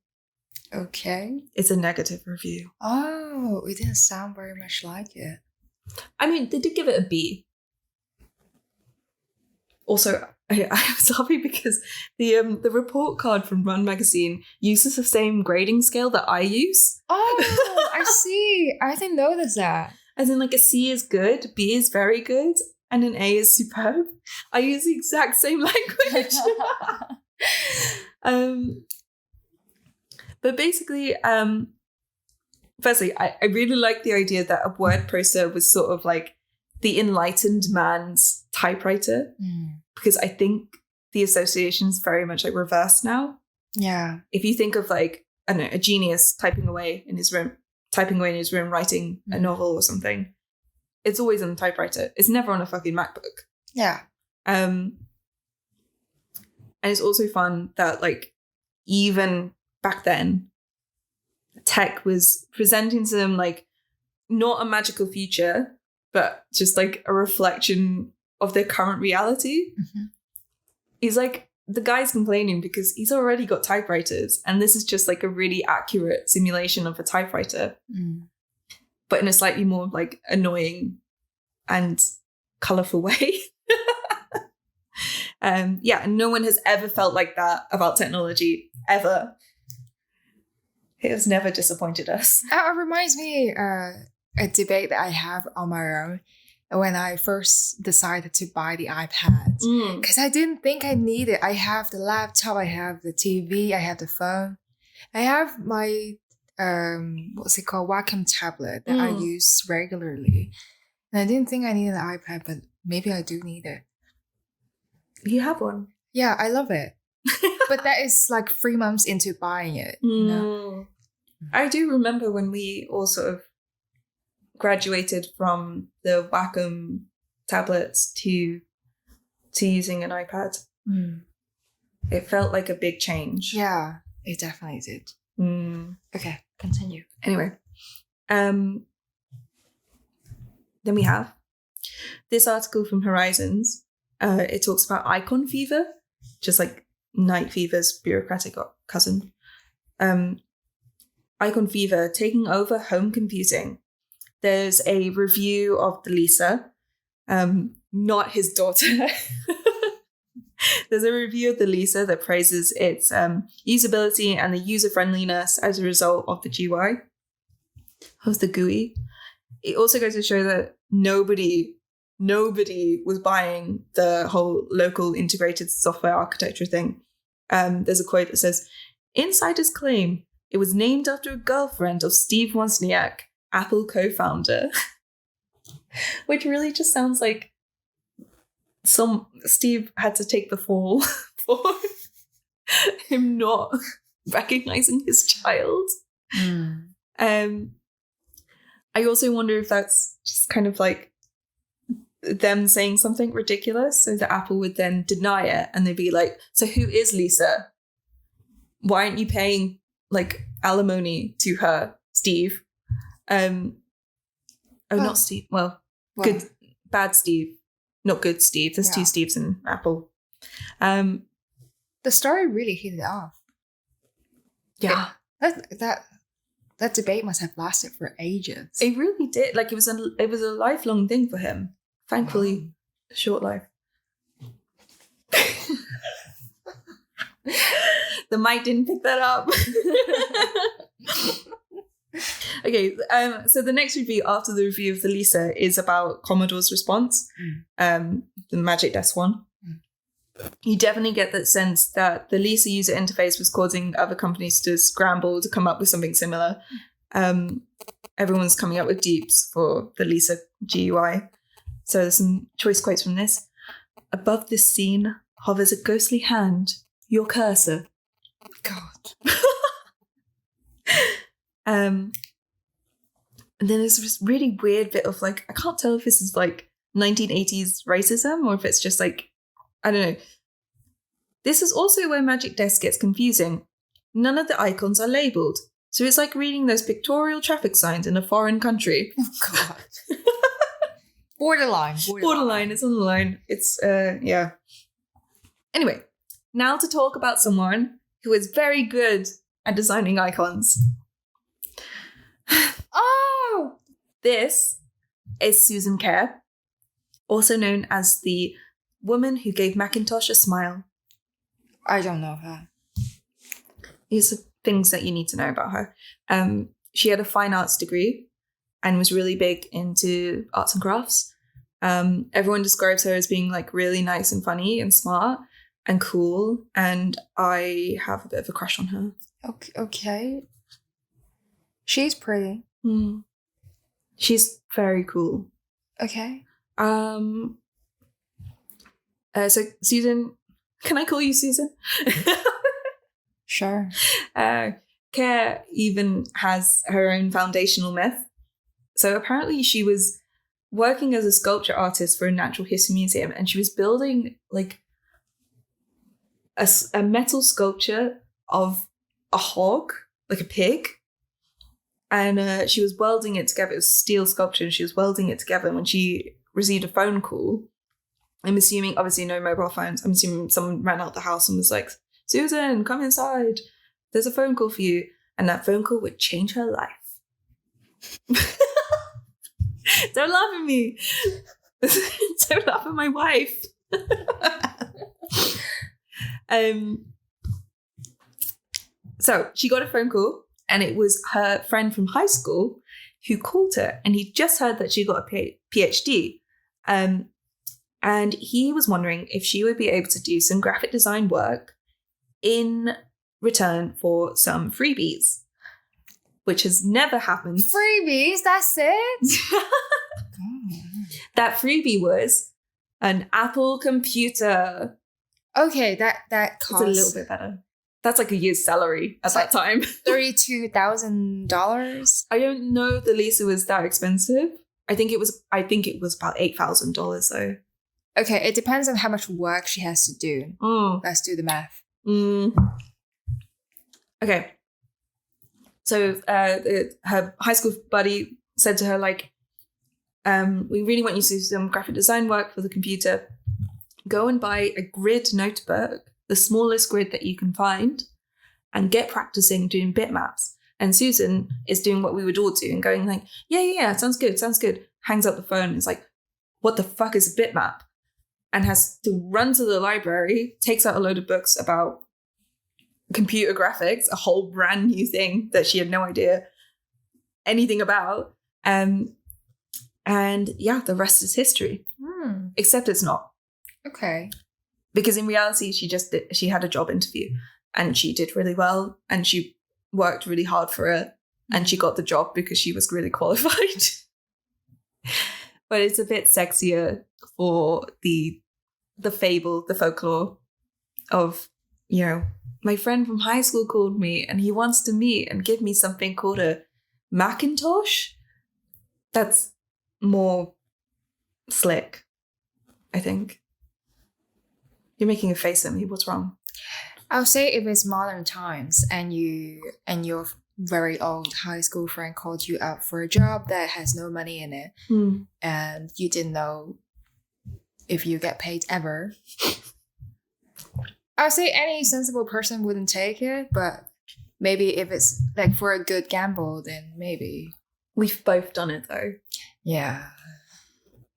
Okay. It's a negative review. Oh, it didn't sound very much like it. I mean, they did give it a B. Also, I was happy because the report card from Run magazine uses the same grading scale that I use. Oh, I see. I didn't notice that. As in, like, a C is good, B is very good, and an A is superb. I use the exact same language. But basically, firstly, I really like the idea that a word processor was sort of like the enlightened man's typewriter, because I think the association is very much like reversed now. Yeah. If you think of like, I don't know, a genius typing away in his room, writing a novel or something, it's always on the typewriter. It's never on a fucking MacBook. Yeah. And it's also fun that like even back then, tech was presenting to them like not a magical future, but just like a reflection of their current reality. Mm-hmm. He's like, the guy's complaining because he's already got typewriters, and this is just like a really accurate simulation of a typewriter, but in a slightly more like annoying and colourful way. Yeah, and no one has ever felt like that about technology, ever. It has never disappointed us. It reminds me a debate that I have on my own when I first decided to buy the iPad. Because I didn't think I needed it. I have the laptop, I have the TV, I have the phone. I have my what's it called, Wacom tablet that I use regularly. And I didn't think I needed an iPad, but maybe I do need it. You have one? Yeah, I love it. But that is like 3 months into buying it. You know? I do remember when we all sort of graduated from the Wacom tablets to using an iPad. It felt like a big change. Yeah, it definitely did. Okay, continue. Anyway, then we have this article from Horizons. It talks about icon fever, just like night fever's bureaucratic cousin. Icon fever taking over home computing. There's a review of the Lisa, not his daughter. There's a review of the Lisa that praises its usability and the user-friendliness as a result of the GUI, of the GUI. It also goes to show that nobody was buying the whole local integrated software architecture thing. There's a quote that says, "Insiders claim it was named after a girlfriend of Steve Wozniak, Apple co-founder," which really just sounds like Steve had to take the fall for him not recognizing his child. I also wonder if that's just kind of like them saying something ridiculous so that Apple would then deny it, and they'd be like, "So who is Lisa? Why aren't you paying like alimony to her, Steve?" Not Steve. Well, good, bad Steve. Not good Steve. There's 2 Steves in Apple. The story really hit it off. Yeah. That debate must have lasted for ages. It really did. Like it was a lifelong thing for him. Thankfully, a short life. The mic didn't pick that up. Okay, so the next review after the review of the Lisa is about Commodore's response, the Magic Desk one. You definitely get that sense that the Lisa user interface was causing other companies to scramble to come up with something similar. Everyone's coming up with dupes for the Lisa GUI. So there's some choice quotes from this. "Above this scene hovers a ghostly hand, your cursor." God. And then there's this really weird bit of like, I can't tell if this is like 1980s racism or if it's just like, I don't know. "This is also where Magic Desk gets confusing. None of the icons are labeled. So it's like reading those pictorial traffic signs in a foreign country." Oh, God. Borderline. It's on the line. It's, yeah. Anyway, now to talk about someone who is very good at designing icons. Oh! This is Susan Kerr, also known as the woman who gave Macintosh a smile. I don't know her. These are things that you need to know about her. She had a fine arts degree and was really big into arts and crafts. Everyone describes her as being like really nice and funny and smart and cool. And I have a bit of a crush on her. Okay. She's pretty. She's very cool. Okay. So Susan, can I call you Susan? Sure. Kerr even has her own foundational myth. So apparently she was working as a sculpture artist for a natural history museum, and she was building like a metal sculpture of a hog, like a pig. And she was welding it together. It was steel sculpture, and she was welding it together when she received a phone call. I'm assuming, obviously, no mobile phones. I'm assuming someone ran out the house and was like, "Susan, come inside. There's a phone call for you." And that phone call would change her life. Don't laugh at me. Don't laugh at my wife. So she got a phone call, and it was her friend from high school who called her, and he just heard that she got a PhD. And he was wondering if she would be able to do some graphic design work in return for some freebies. which has never happened. Freebies, that's it? That freebie was an Apple computer. Okay, that costs... It's a little bit better. That's like a year's salary at that time. $32,000? I don't know if the Lisa was that expensive. I think it was about $8,000 though. Okay, it depends on how much work she has to do. Let's do the math. Okay. So her high school buddy said to her, like, we really want you to do some graphic design work for the computer. Go and buy a grid notebook, the smallest grid that you can find, and get practicing doing bitmaps. And Susan is doing what we would all do and going like, yeah, sounds good. Hangs up the phone and is like, what the fuck is a bitmap? And has to run to the library, takes out a load of books about computer graphics, a whole brand new thing that she had no idea anything about. And yeah, the rest is history. Except it's not. Okay. Because in reality, she had a job interview and she did really well and she worked really hard for it and she got the job because she was really qualified. But it's a bit sexier for the fable, the folklore of, you know, my friend from high school called me and he wants to meet and give me something called a Macintosh. That's more slick, I think. You're making a face at me. What's wrong? I'll say if it's modern times and your very old high school friend called you out for a job that has no money in it and you didn't know if you get paid ever, I'll say any sensible person wouldn't take it, but maybe if it's like for a good gamble, then maybe. We've both done it though. Yeah.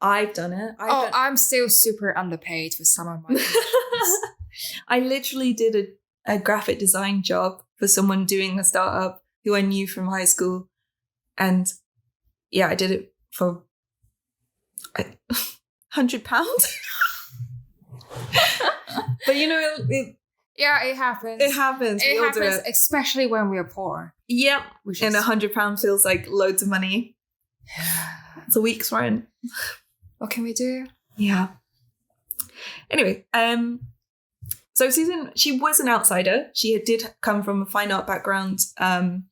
I've done it. I'm still super underpaid for some of my I literally did a graphic design job for someone doing a startup who I knew from high school. And yeah, I did it for £100. But you know, it happens. It happens. It happens, especially when we're poor. Yep. And £100 feels like loads of money. It's a week's rent. What can we do? Yeah. Anyway, so Susan, she was an outsider. She did come from a fine art background. And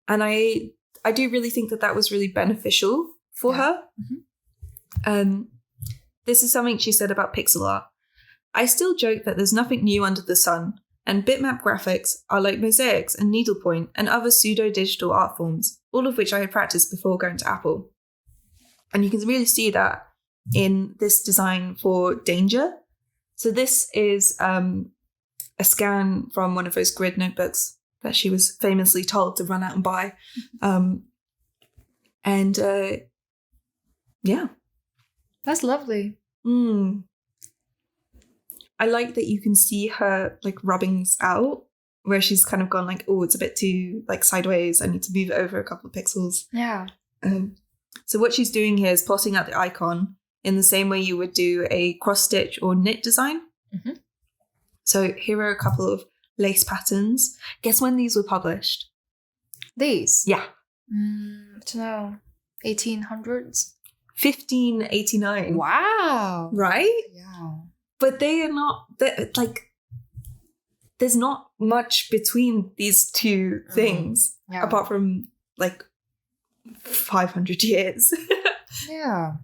I do really think that was really beneficial for her. This is something she said about pixel art. I still joke that there's nothing new under the sun, and bitmap graphics are like mosaics and needlepoint and other pseudo-digital art forms, all of which I had practiced before going to Apple. And you can really see that in this design for Danger. So this is a scan from one of those grid notebooks that she was famously told to run out and buy. Yeah. That's lovely. I like that you can see her like rubbings out where she's kind of gone like, oh, it's a bit too like sideways. I need to move it over a couple of pixels. Yeah. So what she's doing here is plotting out the icon in the same way you would do a cross stitch or knit design. So here are a couple of lace patterns. Guess when these were published? These? Yeah. I don't know. 1800s? 1589. Wow. Right? Yeah. But they're like, there's not much between these two things apart from like 500 years. Yeah.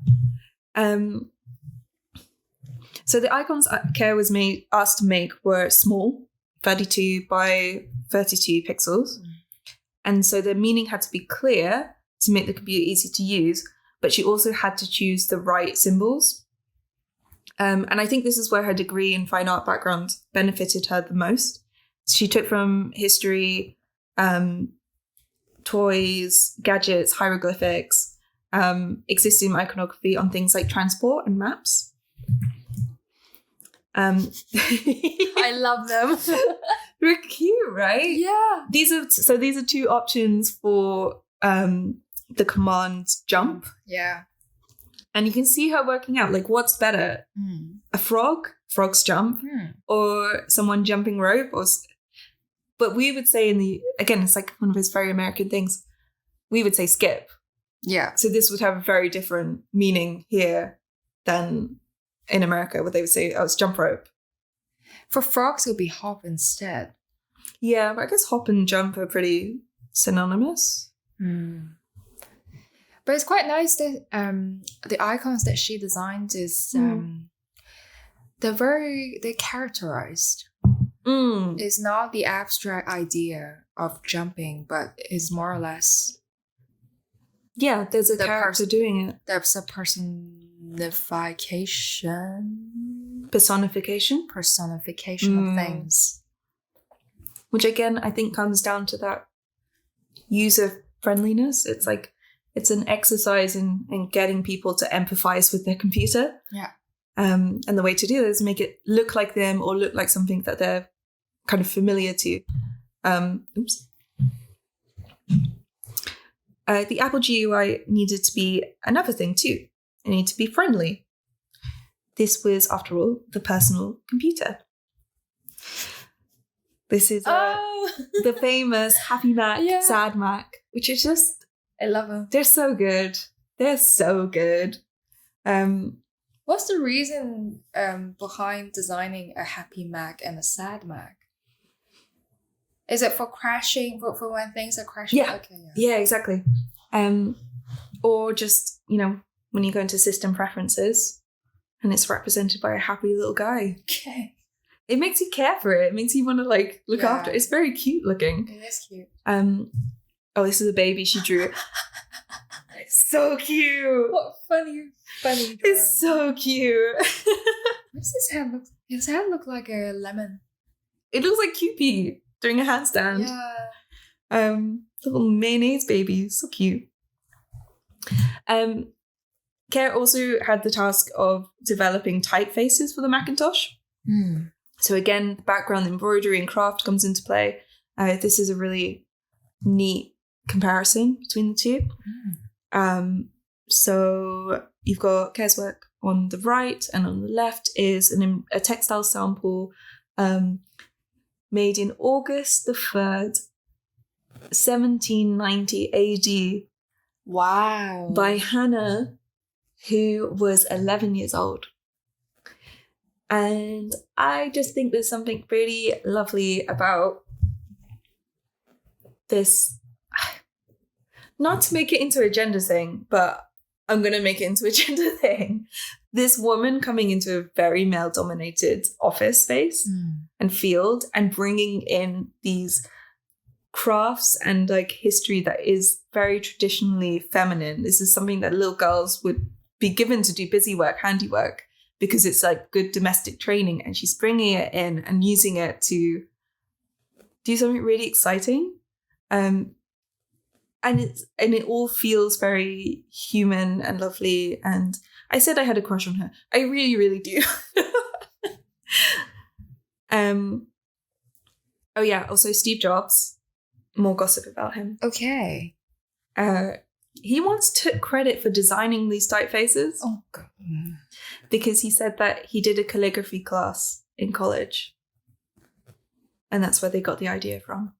So the icons Care was asked to make were small, 32 by 32 pixels. And so the meaning had to be clear to make the computer easy to use, but she also had to choose the right symbols. And I think this is where her degree in fine art background benefited her the most. She took from history, toys, gadgets, hieroglyphics, existing iconography on things like transport and maps. I love them. They're cute, right? Yeah. These are two options for the command jump. Yeah. And you can see her working out, like, what's better? A frog's jump, or someone jumping rope, But we would say again, it's like one of his very American things. We would say skip. Yeah. So this would have a very different meaning here than in America, where they would say, oh, it's jump rope. For frogs, it would be hop instead. Yeah, but I guess hop and jump are pretty synonymous. But it's quite nice that the icons that she designed is they're characterized. It's not the abstract idea of jumping, but it's more or less. Yeah, there's a character doing it. There's a personification of things. Which again, I think comes down to that user friendliness. It's like, it's an exercise in getting people to empathize with their computer. Yeah. And the way to do this is make it look like them or look like something that they're kind of familiar to. The Apple GUI needed to be another thing too. It needed to be friendly. This was, after all, the personal computer. This is the famous Happy Mac, Sad Mac, which is just... I love them. They're so good. They're so good. What's the reason behind designing a Happy Mac and a Sad Mac? Is it for crashing, for when things are crashing? Yeah. Okay, yeah, exactly. Or just, when you go into system preferences and it's represented by a happy little guy. Okay. It makes you care for it. It makes you want to look after it. It's very cute looking. It is cute. Oh, this is a baby she drew. It's so cute. What funny drawing. It's so cute. What's his head look? His head look like a lemon. It looks like Cupid doing a handstand. Yeah. Little mayonnaise baby. So cute. Care also had the task of developing typefaces for the Macintosh. So again, background embroidery and craft comes into play. This is a really neat comparison between the two. So you've got Care's work on the right, and on the left is a textile sample made in August the 3rd, 1790 AD. Wow. By Hannah, who was 11 years old. And I just think there's something really lovely about this. Not to make it into a gender thing, but I'm going to make it into a gender thing. This woman coming into a very male-dominated office space and field and bringing in these crafts and history that is very traditionally feminine. This is something that little girls would be given to do busy work, handiwork, because it's good domestic training, and she's bringing it in and using it to do something really exciting. And it all feels very human and lovely. And I said I had a crush on her. I really, really do. Oh yeah, also Steve Jobs. More gossip about him. Okay. He once took credit for designing these typefaces. Oh God. Because he said that he did a calligraphy class in college. And that's where they got the idea from.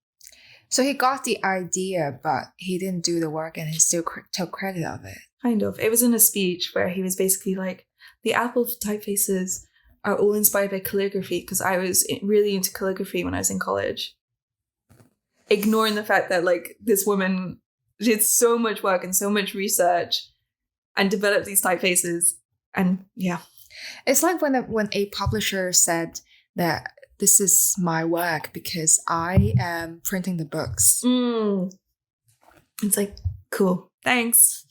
So he got the idea, but he didn't do the work, and he still took credit of it. Kind of. It was in a speech where he was basically like, the Apple typefaces are all inspired by calligraphy, because I was really into calligraphy when I was in college. Ignoring the fact that this woman did so much work and so much research and developed these typefaces. And yeah. It's like when a publisher said that this is my work because I am printing the books. It's like, cool. Thanks.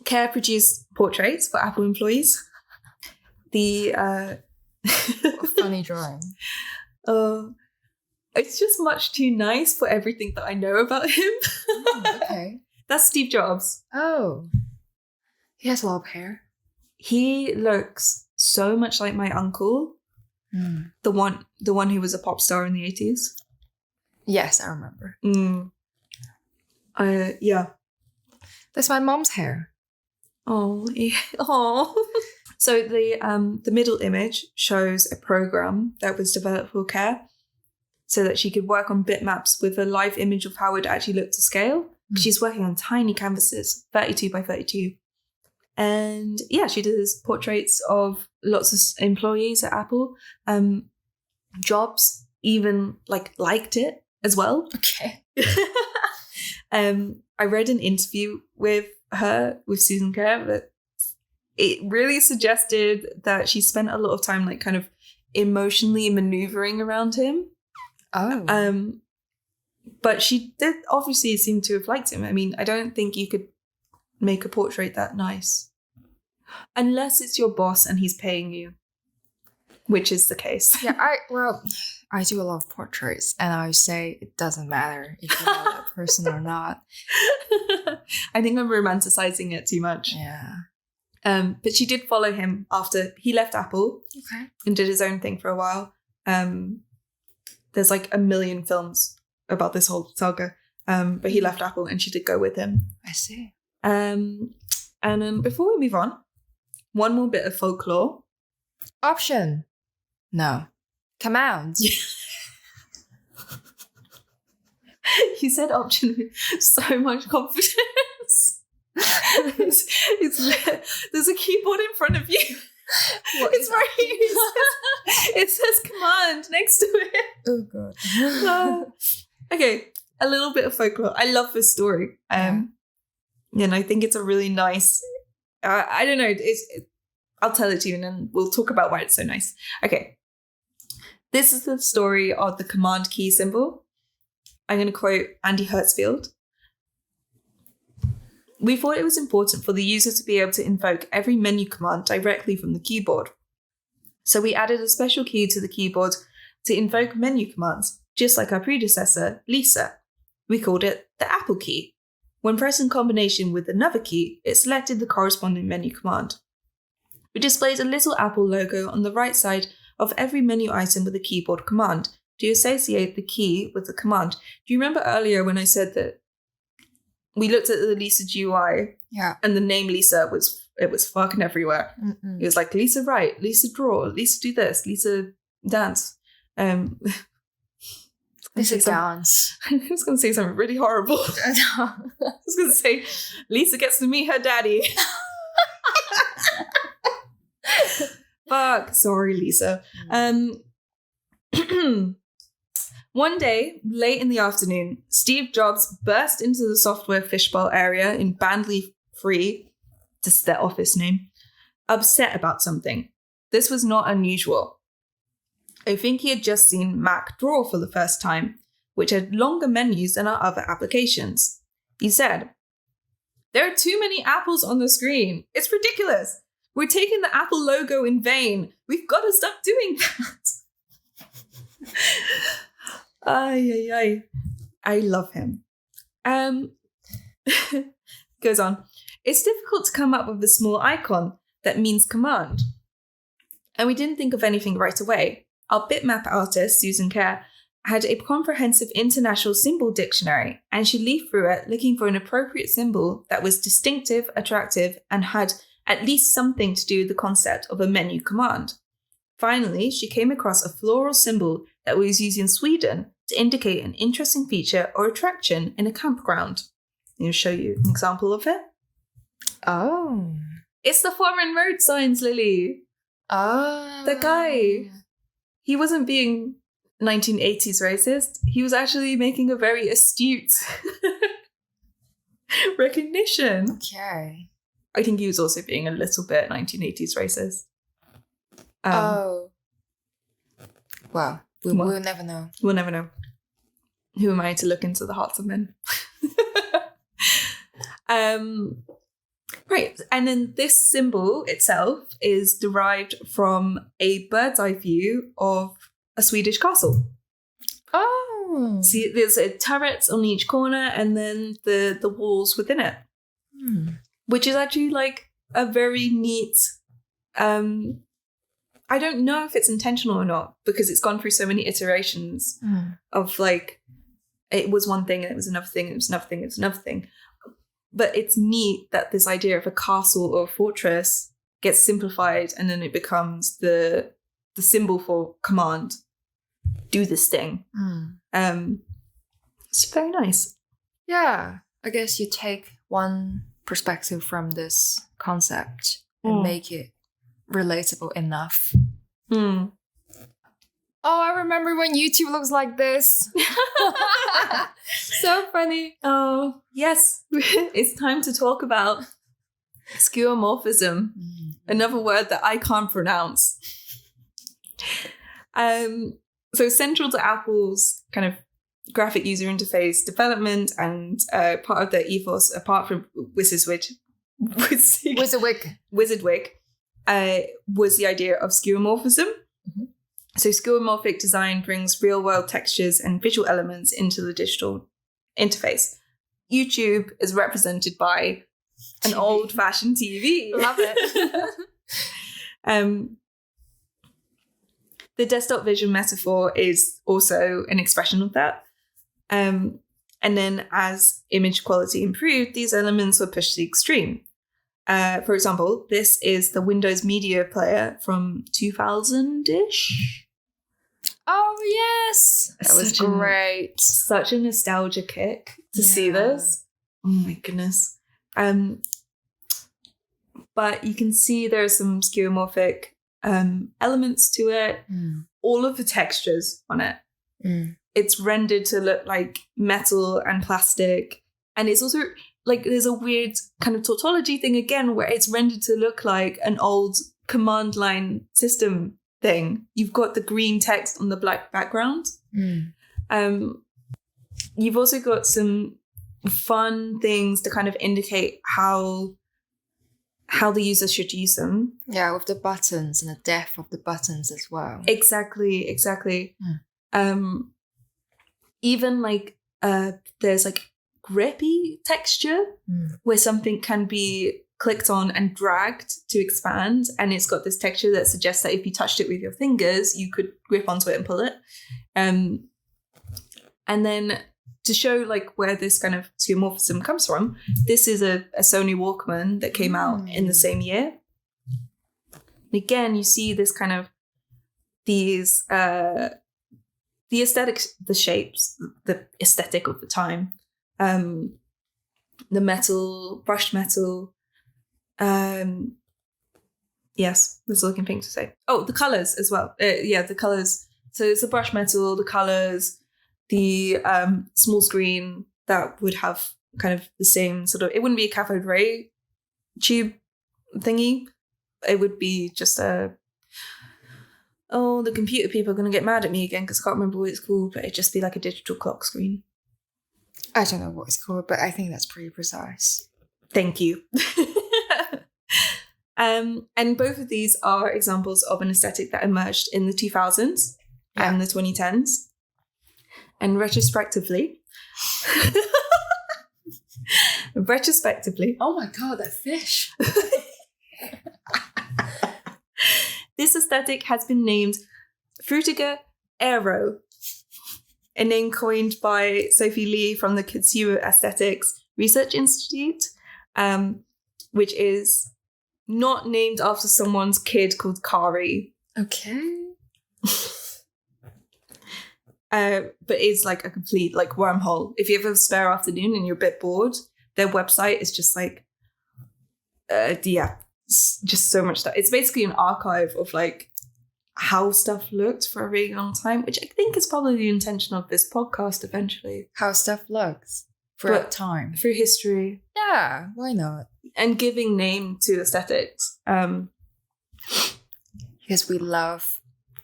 Care produced portraits for Apple employees. Funny drawing. It's just much too nice for everything that I know about him. Okay. That's Steve Jobs. Oh. He has a lot of hair. He looks so much like my uncle. The one who was a pop star in the 80s. Yes, I remember. Yeah. That's my mom's hair. Oh, yeah. Oh. So the middle image shows a program that was developed for Claire so that she could work on bitmaps with a live image of how it actually looked to scale. She's working on tiny canvases, 32 by 32. And yeah, she does portraits of lots of employees at Apple. Jobs even liked it as well. Okay. I read an interview with her, with Susan Clair, that it really suggested that she spent a lot of time kind of emotionally maneuvering around him. Oh. But she did obviously seem to have liked him. I mean, I don't think you could make a portrait that nice. Unless it's your boss and he's paying you, which is the case. Yeah, I do a lot of portraits, and I say it doesn't matter if you know that person or not. I think I'm romanticizing it too much. Yeah. But she did follow him after he left Apple. Okay. And did his own thing for a while. There's a million films about this whole saga. But he left Apple and she did go with him. I see. And before we move on, one more bit of folklore. Option. No. Command. You said option with so much confidence. There's a keyboard in front of you. What it's right here. It says command next to it. Oh god. Okay, a little bit of folklore. I love this story. And I think it's a really nice. I don't know. I'll tell it to you, and then we'll talk about why it's so nice. Okay, this is the story of the command key symbol. I'm going to quote Andy Hertzfield. We thought it was important for the user to be able to invoke every menu command directly from the keyboard. So we added a special key to the keyboard to invoke menu commands, just like our predecessor, Lisa. We called it the Apple key. When pressed in combination with another key, it selected the corresponding menu command. We displayed a little Apple logo on the right side of every menu item with a keyboard command to associate the key with the command. Do you remember earlier when I said that we looked at the Lisa GUI, and the name Lisa was fucking everywhere. It was like Lisa write, Lisa draw, Lisa do this, Lisa dance. Lisa dance. I was going to say something really horrible. I was going to say Lisa gets to meet her daddy. Fuck, sorry, Lisa. One day, late in the afternoon, Steve Jobs burst into the software fishbowl area in Bandley Free, just their office name, upset about something. This was not unusual. I think he had just seen Mac Draw for the first time, which had longer menus than our other applications. He said, "There are too many apples on the screen. It's ridiculous. We're taking the Apple logo in vain. We've got to stop doing that." Ay. I love him. Goes on. It's difficult to come up with a small icon that means command. And we didn't think of anything right away. Our bitmap artist, Susan Clair, had a comprehensive international symbol dictionary, and she leafed through it looking for an appropriate symbol that was distinctive, attractive, and had at least something to do with the concept of a menu command. Finally, she came across a floral symbol that was used in Sweden to indicate an interesting feature or attraction in a campground. I'll show you an example of it. Oh. It's the foreign road signs, Lily. Oh. The guy. He wasn't being 1980s racist. He was actually making a very astute recognition. Okay. I think he was also being a little bit 1980s racist. Well, we'll never know. We'll never know. Who am I to look into the hearts of men? Right. And then this symbol itself is derived from a bird's eye view of a Swedish castle. Oh. See, there's turrets on each corner and then the walls within it. Which is actually a very neat... I don't know if it's intentional or not, because it's gone through so many iterations of it was one thing and it was another thing, and it was another thing, it was another thing. But it's neat that this idea of a castle or a fortress gets simplified, and then it becomes the symbol for command. Do this thing. It's very nice. Yeah, I guess you take one perspective from this concept and make it relatable enough. Oh, I remember when YouTube looks like this. So funny. Oh, yes. It's time to talk about skeuomorphism, another word that I can't pronounce. So central to Apple's kind of graphic user interface development and part of their ethos, apart from WYSIWYG, was the idea of skeuomorphism. So skeuomorphic design brings real-world textures and visual elements into the digital interface. YouTube is represented by an old-fashioned TV. Love it. The desktop vision metaphor is also an expression of that. And then as image quality improved, these elements were pushed to the extreme. For example, this is the Windows Media Player from 2000-ish. Oh, yes. That was great. Such a nostalgia kick to see this. Oh, my goodness. But you can see there are some skeuomorphic elements to it. All of the textures on it. It's rendered to look like metal and plastic. And it's also like there's a weird kind of tautology thing again where it's rendered to look like an old command line system thing. You've got the green text on the black background. You've also got some fun things to kind of indicate how the user should use them. Yeah, with the buttons and the depth of the buttons as well. Exactly. Even like there's like grippy texture where something can be clicked on and dragged to expand, and it's got this texture that suggests that if you touched it with your fingers, you could grip onto it and pull it. And then to show like where this kind of skeuomorphism comes from, this is a Sony Walkman that came out in the same year. And again, you see this kind of these the aesthetics, the shapes, the aesthetic of the time, the metal, brushed metal. Yes, there's a looking thing to say. Oh, the colors as well. The colors. So it's the brushed metal, the colors, the small screen that would have kind of the same sort of. It wouldn't be a cathode ray tube thingy. It would be just a. Oh, the computer people are going to get mad at me again because I can't remember what it's called, but it'd just be like a digital clock screen. I don't know what it's called, but I think that's pretty precise. Thank you. And both of these are examples of an aesthetic that emerged in the 2000s and the 2010s. And retrospectively, oh my God, that fish. This aesthetic has been named Frutiger Aero, a name coined by Sophie Lee from the Consumer Aesthetics Research Institute, which is not named after someone's kid called Kari. Okay. But it's like a complete like wormhole. If you have a spare afternoon and you're a bit bored, their website is just like, just so much stuff. It's basically an archive of like how stuff looked for a really long time, which I think is probably the intention of this podcast eventually. How stuff looks for a time. Through history. Yeah, why not? And giving name to aesthetics. Because we love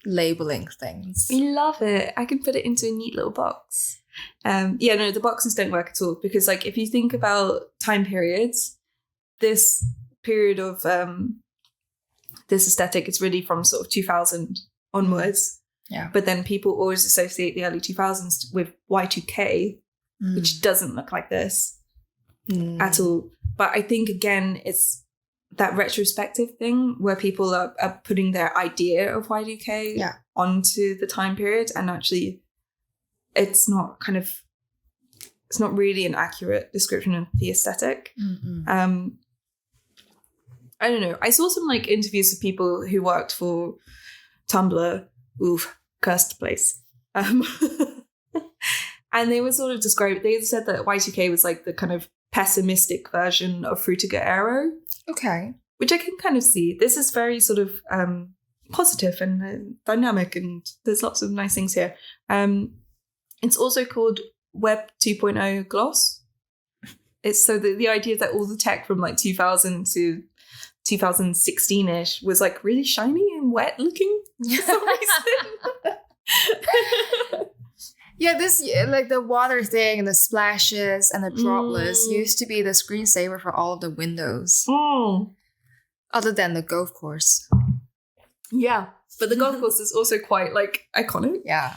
labeling things. We love it. I can put it into a neat little box. The boxes don't work at all because like if you think about time periods, this period of this aesthetic is really from sort of 2000 onwards. Yeah. But then people always associate the early 2000s with Y2K, which doesn't look like this at all. But I think, again, it's that retrospective thing where people are putting their idea of Y2K onto the time period. And actually, it's not really an accurate description of the aesthetic. I don't know. I saw some like interviews of people who worked for Tumblr. Oof, cursed place. And they were sort of they said that Y2K was like the kind of pessimistic version of Frutiger Aero. Okay. Which I can kind of see. This is very sort of positive and dynamic, and there's lots of nice things here. It's also called Web 2.0 Gloss. It's so the idea that all the tech from like 2000 to 2016-ish was like really shiny and wet looking for some reason. Yeah, this like the water thing and the splashes and the droplets used to be the screensaver for all of the windows. Other than the golf course. Yeah, but the golf course is also quite like iconic. Yeah.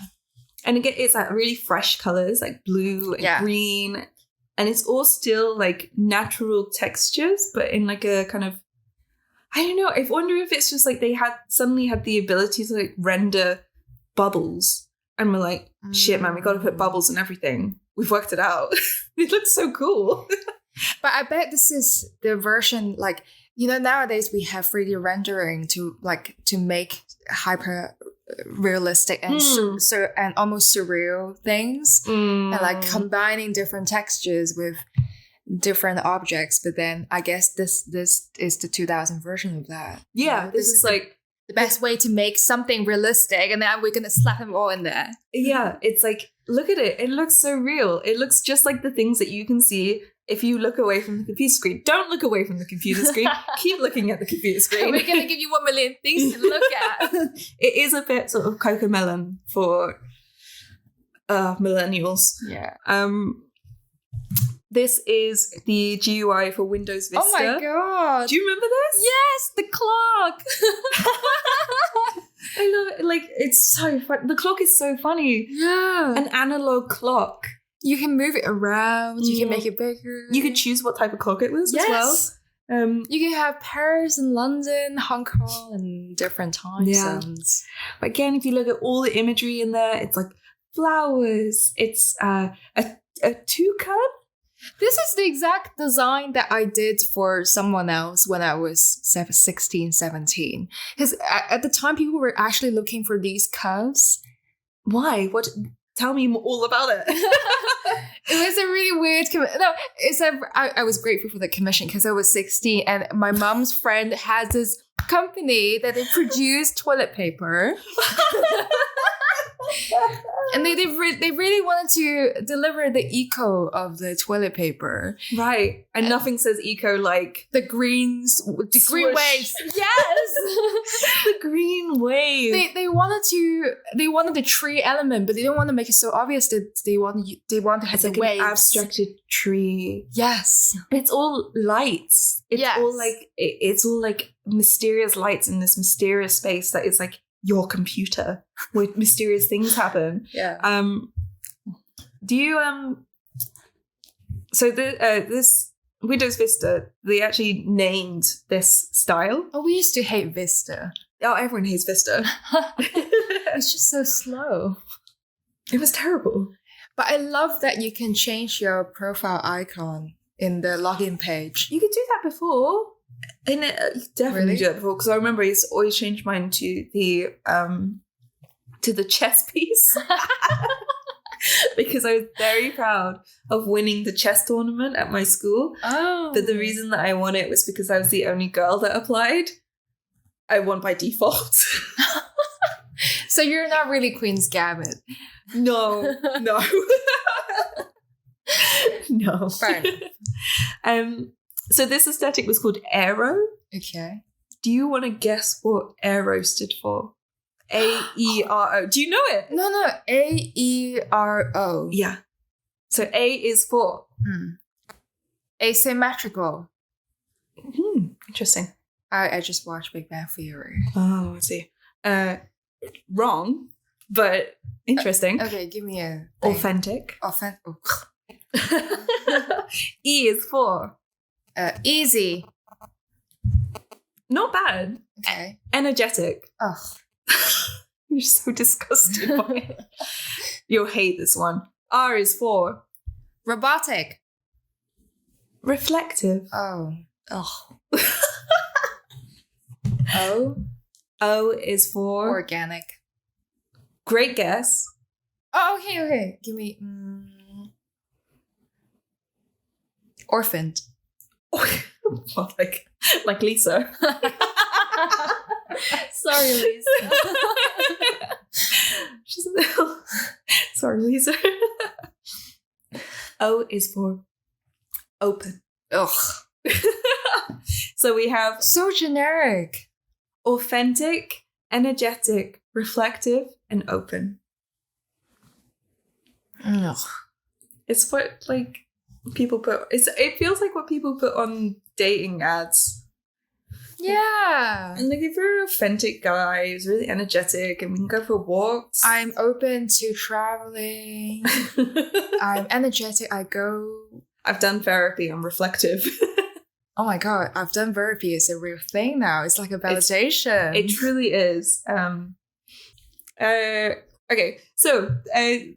And again, it's like really fresh colors, like blue and green. And it's all still like natural textures, but in like a kind of, I don't know. I wonder if it's just like they suddenly had the ability to like render bubbles. And we're like, shit, man, we got to put bubbles in everything. We've worked it out. It looks so cool. But I bet this is the version like, nowadays we have 3D rendering to make hyper realistic and and almost surreal things and like combining different textures with different objects. But then I guess this is the 2000 version of that. Yeah, this is like the best way to make something realistic, and then we're gonna slap them all in there. Yeah, it's like, look at it. It looks so real. It looks just like the things that you can see if you look away from the computer screen. Don't look away from the computer screen. Keep looking at the computer screen. We're going to give you 1 million things to look at. It is a bit sort of Cocomelon for millennials. Yeah. This is the GUI for Windows Vista. Oh my god. Do you remember this? Yes, the clock. I love it. Like, it's so fun. The clock is so funny. Yeah. An analog clock. You can move it around. You can make it bigger. You could choose what type of clock it was as well. You can have Paris and London, Hong Kong, and different time zones. But again, if you look at all the imagery in there, it's like flowers. It's a toucan. This is the exact design that I did for someone else when I was 16, 17. Because at the time, people were actually looking for these curves. Why? What? Tell me all about it. It was a really weird I was grateful for the commission because I was 16 and my mom's friend has this company that they produce toilet paper. And they really wanted to deliver the eco of the toilet paper. Right. And nothing says eco like the green waves. Yes. The green wave. They wanted the tree element, but they don't want to make it so obvious that they want to have the waves. An abstracted tree. Yes. But it's all lights. It's all like mysterious lights in this mysterious space that is like your computer where mysterious things happen. Yeah. Do you so this Windows Vista, they actually named this style. Oh, we used to hate Vista. Oh, everyone hates Vista. It's just so slow. It was terrible. But I love that you can change your profile icon in the login page. You could do that before. And you definitely do that before, because I remember I used to always change mine to the chess piece. Because I was very proud of winning the chess tournament at my school. Oh. But the reason that I won it was because I was the only girl that applied. I won by default. So you're not really Queen's Gambit. No. No. Fair enough. So this aesthetic was called Aero. Okay. Do you want to guess what Aero stood for? A-E-R-O. Do you know it? No. A-E-R-O. Yeah. So A is for? Asymmetrical. Interesting. I just watched Big Bang Theory. Oh, I see. Wrong, but interesting. Okay, give me a thing. Authentic. E is for? Easy. Not bad. Okay. Energetic. Ugh. You're so disgusted by it. You'll hate this one. R is for? Robotic. Reflective. Oh. Oh. O? O is for Organic. Great guess. Oh, okay. Give me... orphaned. Well, like Lisa. Sorry, Lisa. She's a little... Sorry, Lisa. O is for open. Ugh. So we have So generic. authentic, energetic, reflective, and open. Ugh. It's what like people put. It feels like what people put on dating ads. Yeah. And like if you're an authentic guy who's really energetic and we can go for walks. I'm open to traveling. I'm energetic. I go. I've done therapy. I'm reflective. Oh my god, I've done therapy. It's a real thing now. It's like a validation. It truly is. Okay, so I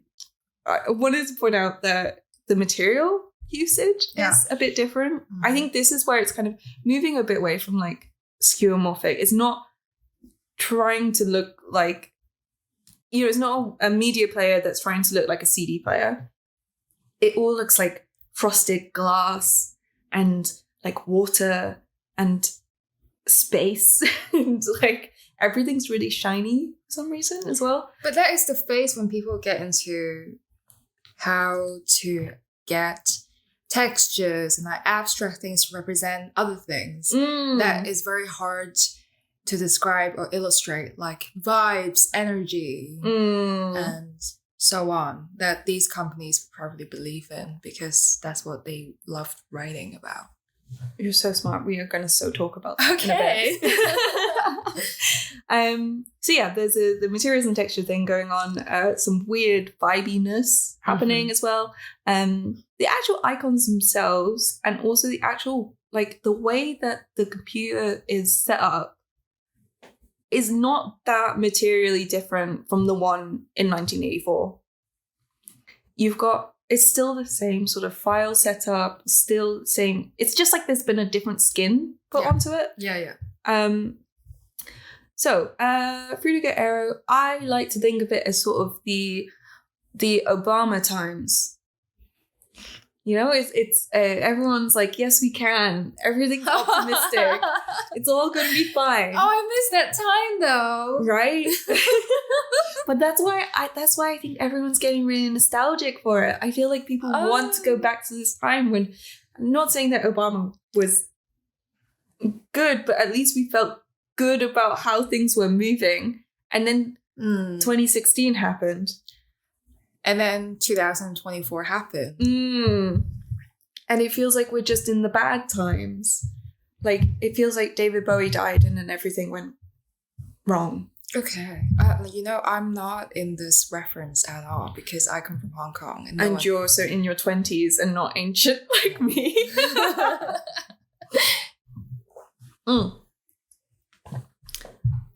wanted to point out that the material usage is a bit different. I think this is where it's kind of moving a bit away from like skeuomorphic. It's not trying to look like, it's not a media player that's trying to look like a CD player. It all looks like frosted glass and like water and space and like everything's really shiny for some reason as well. But that is the phase when people get into how to get textures and like abstract things to represent other things. That is very hard to describe or illustrate, like vibes, energy, and so on, that these companies probably believe in because that's what they love writing about. You're so smart. We are going to talk about that Okay. in a bit. So yeah, there's the materials and texture thing going on. Some weird vibiness happening as well. The actual icons themselves, and also the actual like the way that the computer is set up, is not that materially different from the one in 1984. It's still the same sort of file setup, still the same. It's just like there's been a different skin put onto it. Yeah. So, Fruitiger Aero, I like to think of it as sort of the Obama times. It's everyone's like, yes, we can. Everything's optimistic. It's all going to be fine. Oh, I missed that time though. Right? But that's why I think everyone's getting really nostalgic for it. I feel like people want to go back to this time when, I'm not saying that Obama was good, but at least we felt good about how things were moving. And then 2016 happened. And then 2024 happened. And it feels like we're just in the bad times. Like, it feels like David Bowie died and then everything went wrong. Okay. I'm not in this reference at all because I come from Hong Kong. And you're also in your 20s and not ancient like me.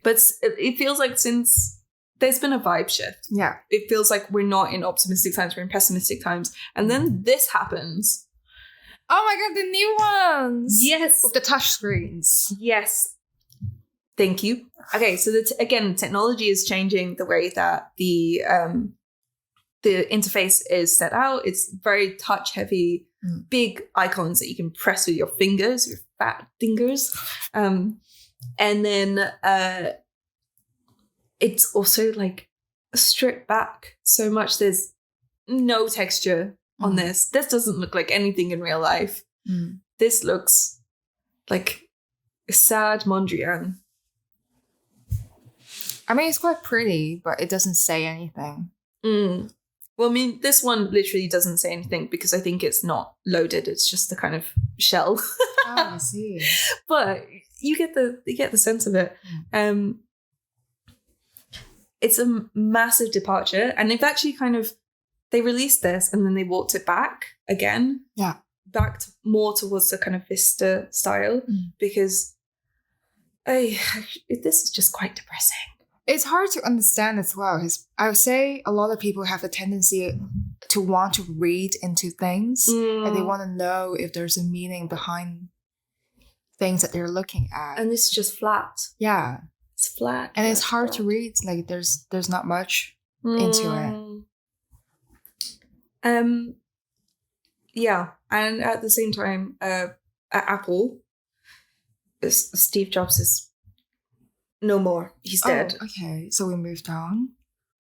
But it feels like since there's been a vibe shift. Yeah. It feels like we're not in optimistic times, we're in pessimistic times. And then this happens. Oh my god, the new ones! Yes. With the touch screens. Yes. Thank you. Okay, so again, technology is changing the way that the interface is set out. It's very touch heavy, big icons that you can press with your fingers, your fat fingers. And then it's also like stripped back so much. There's no texture on this. This doesn't look like anything in real life. This looks like a sad Mondrian. I mean, it's quite pretty, but it doesn't say anything. Well, I mean, this one literally doesn't say anything because I think it's not loaded. It's just the kind of shell. Oh, I see. But you get the sense of it. It's a massive departure, and they've actually they released this and then they walked it back again. Yeah. Back more towards the kind of Vista style because this is just quite depressing. It's hard to understand as well. I would say a lot of people have a tendency to want to read into things and they want to know if there's a meaning behind things that they're looking at. And this is just flat. Yeah. It's flat. And it's hard to read. Like there's not much into it. Yeah. And at the same time, at Apple, Steve Jobs is no more. He's dead. Okay. So we moved on.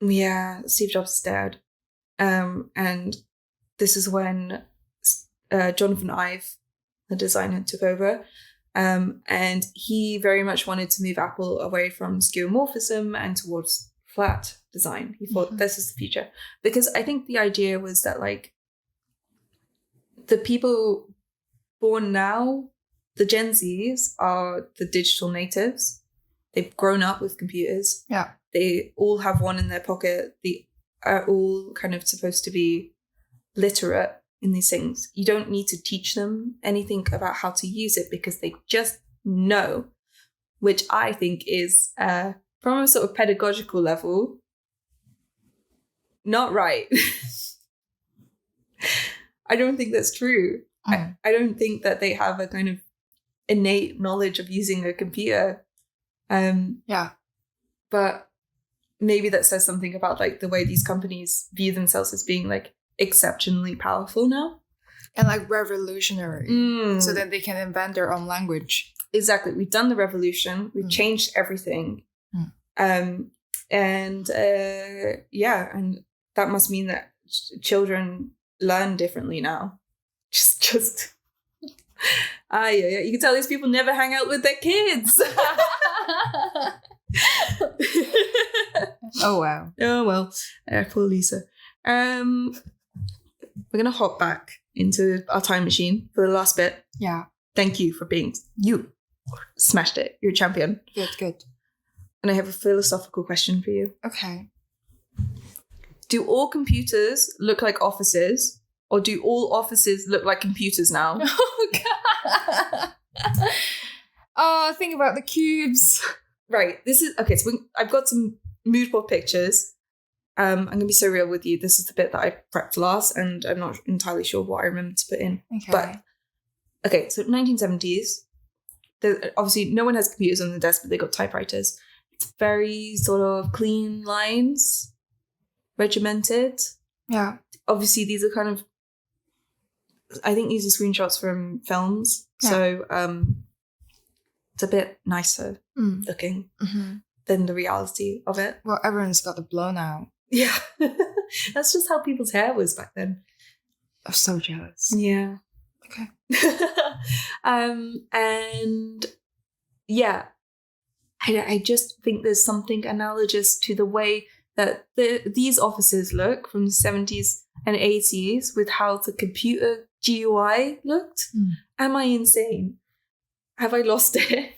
Yeah, Steve Jobs is dead. And this is when Jonathan Ive, the designer, took over. And he very much wanted to move Apple away from skeuomorphism and towards flat design. He thought this is the future. Because I think the idea was that, like, the people born now, the Gen Zs, are the digital natives. They've grown up with computers. Yeah. They all have one in their pocket. They are all kind of supposed to be literate in these things. You don't need to teach them anything about how to use it because they just know, which I think is, from a sort of pedagogical level, not right. I don't think that's true. I don't think that they have a kind of innate knowledge of using a computer. Yeah. But maybe that says something about, like, the way these companies view themselves as being, like, exceptionally powerful now. And, like, revolutionary. So that they can invent their own language. Exactly. We've done the revolution. We've changed everything. And that must mean that children learn differently now. Just yeah. You can tell these people never hang out with their kids. Oh wow. Oh well. Poor Lisa. We're gonna hop back into our time machine for the last bit. Yeah. Thank you for being you. Smashed it. You're a champion. Good. And I have a philosophical question for you. Okay. Do all computers look like offices, or do all offices look like computers now? Oh god. Oh, think about the cubes. Right. This is okay. So I've got some mood board pictures. I'm gonna be so real with you. This is the bit that I prepped last, and I'm not entirely sure what I remember to put in. Okay. But okay, so 1970s. Obviously, no one has computers on the desk, but they got typewriters. It's very sort of clean lines, regimented. Yeah. Obviously, these are kind of, I think these are screenshots from films. Yeah. So it's a bit nicer looking than the reality of it. Well, everyone's got the blowout. Yeah. That's just how people's hair was back then. I'm so jealous. Yeah. Okay. And yeah, I just think there's something analogous to the way that these offices look from the 70s and 80s with how the computer GUI looked. Am I insane? Have I lost it?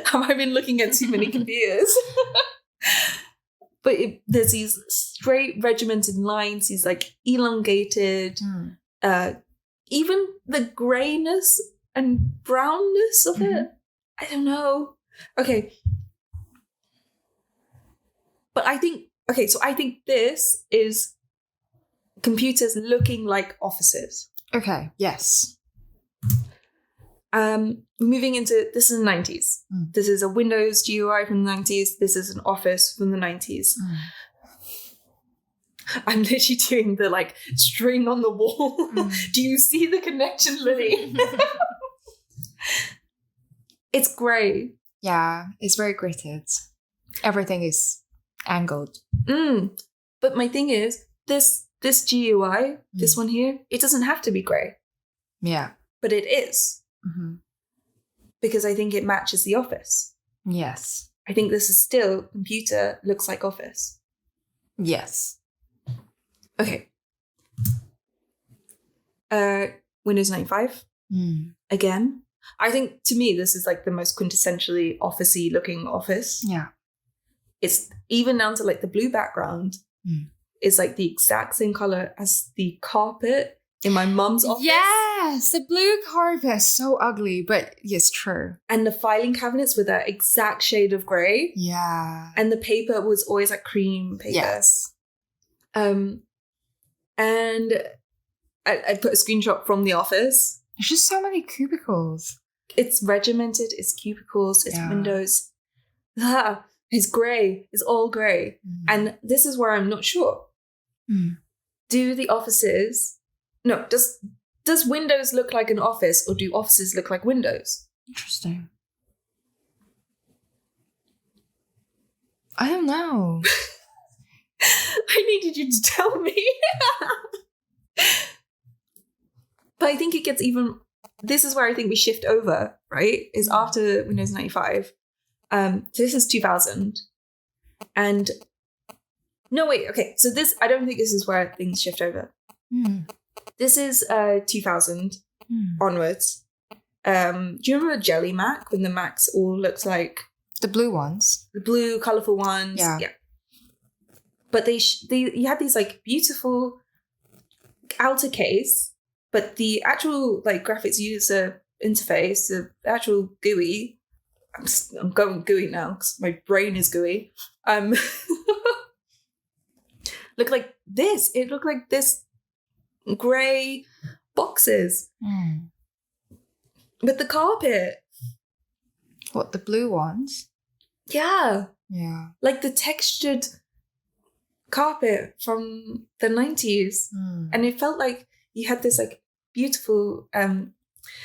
Have I been looking at too many computers? But there's these straight regimented lines, these like elongated, even the grayness and brownness of it. I don't know. Okay. But I think this is computers looking like offices. Okay, yes. Moving into, this is the 90s. This is a Windows GUI from the 90s. This is an Office from the 90s. I'm literally doing the like string on the wall. Do you see the connection, Lily? It's grey. Yeah, it's very gridded. Everything is angled. But my thing is, this GUI, this one here, it doesn't have to be grey. Yeah. But it is. Because I think it matches the Office. Yes. I think this is still, computer looks like Office. Yes. Okay. Windows 95. Again. I think, to me, this is like the most quintessentially office-y looking Office. Yeah. It's even down to like the blue background is like the exact same color as the carpet in my mum's office. Yes, the blue carpet is so ugly, but it's true. And the filing cabinets were that exact shade of grey. Yeah. And the paper was always like cream paper. Yes. And I put a screenshot from the Office. There's just so many cubicles. it's regimented, it's cubicles, it's windows. It's grey. It's all grey. And this is where I'm not sure. Do the offices... No, does Windows look like an office, or do offices look like windows? Interesting. I don't know. I needed you to tell me. But I think it gets even... This is where I think we shift over, right? Is after Windows 95. This is 2000. And... No, wait, okay. So this... I don't think this is where things shift over. This is 2000 onwards. Do you remember Jelly Mac, when the Macs all looked like... The blue ones. The blue, colourful ones. Yeah. But you had these like beautiful outer case, but the actual like graphics user interface, the actual GUI, I'm going GUI now because my brain is GUI. Looked like this. It looked like this grey boxes with the carpet. What, the blue ones? Yeah. Yeah. Like the textured carpet from the 90s. And it felt like you had this like beautiful...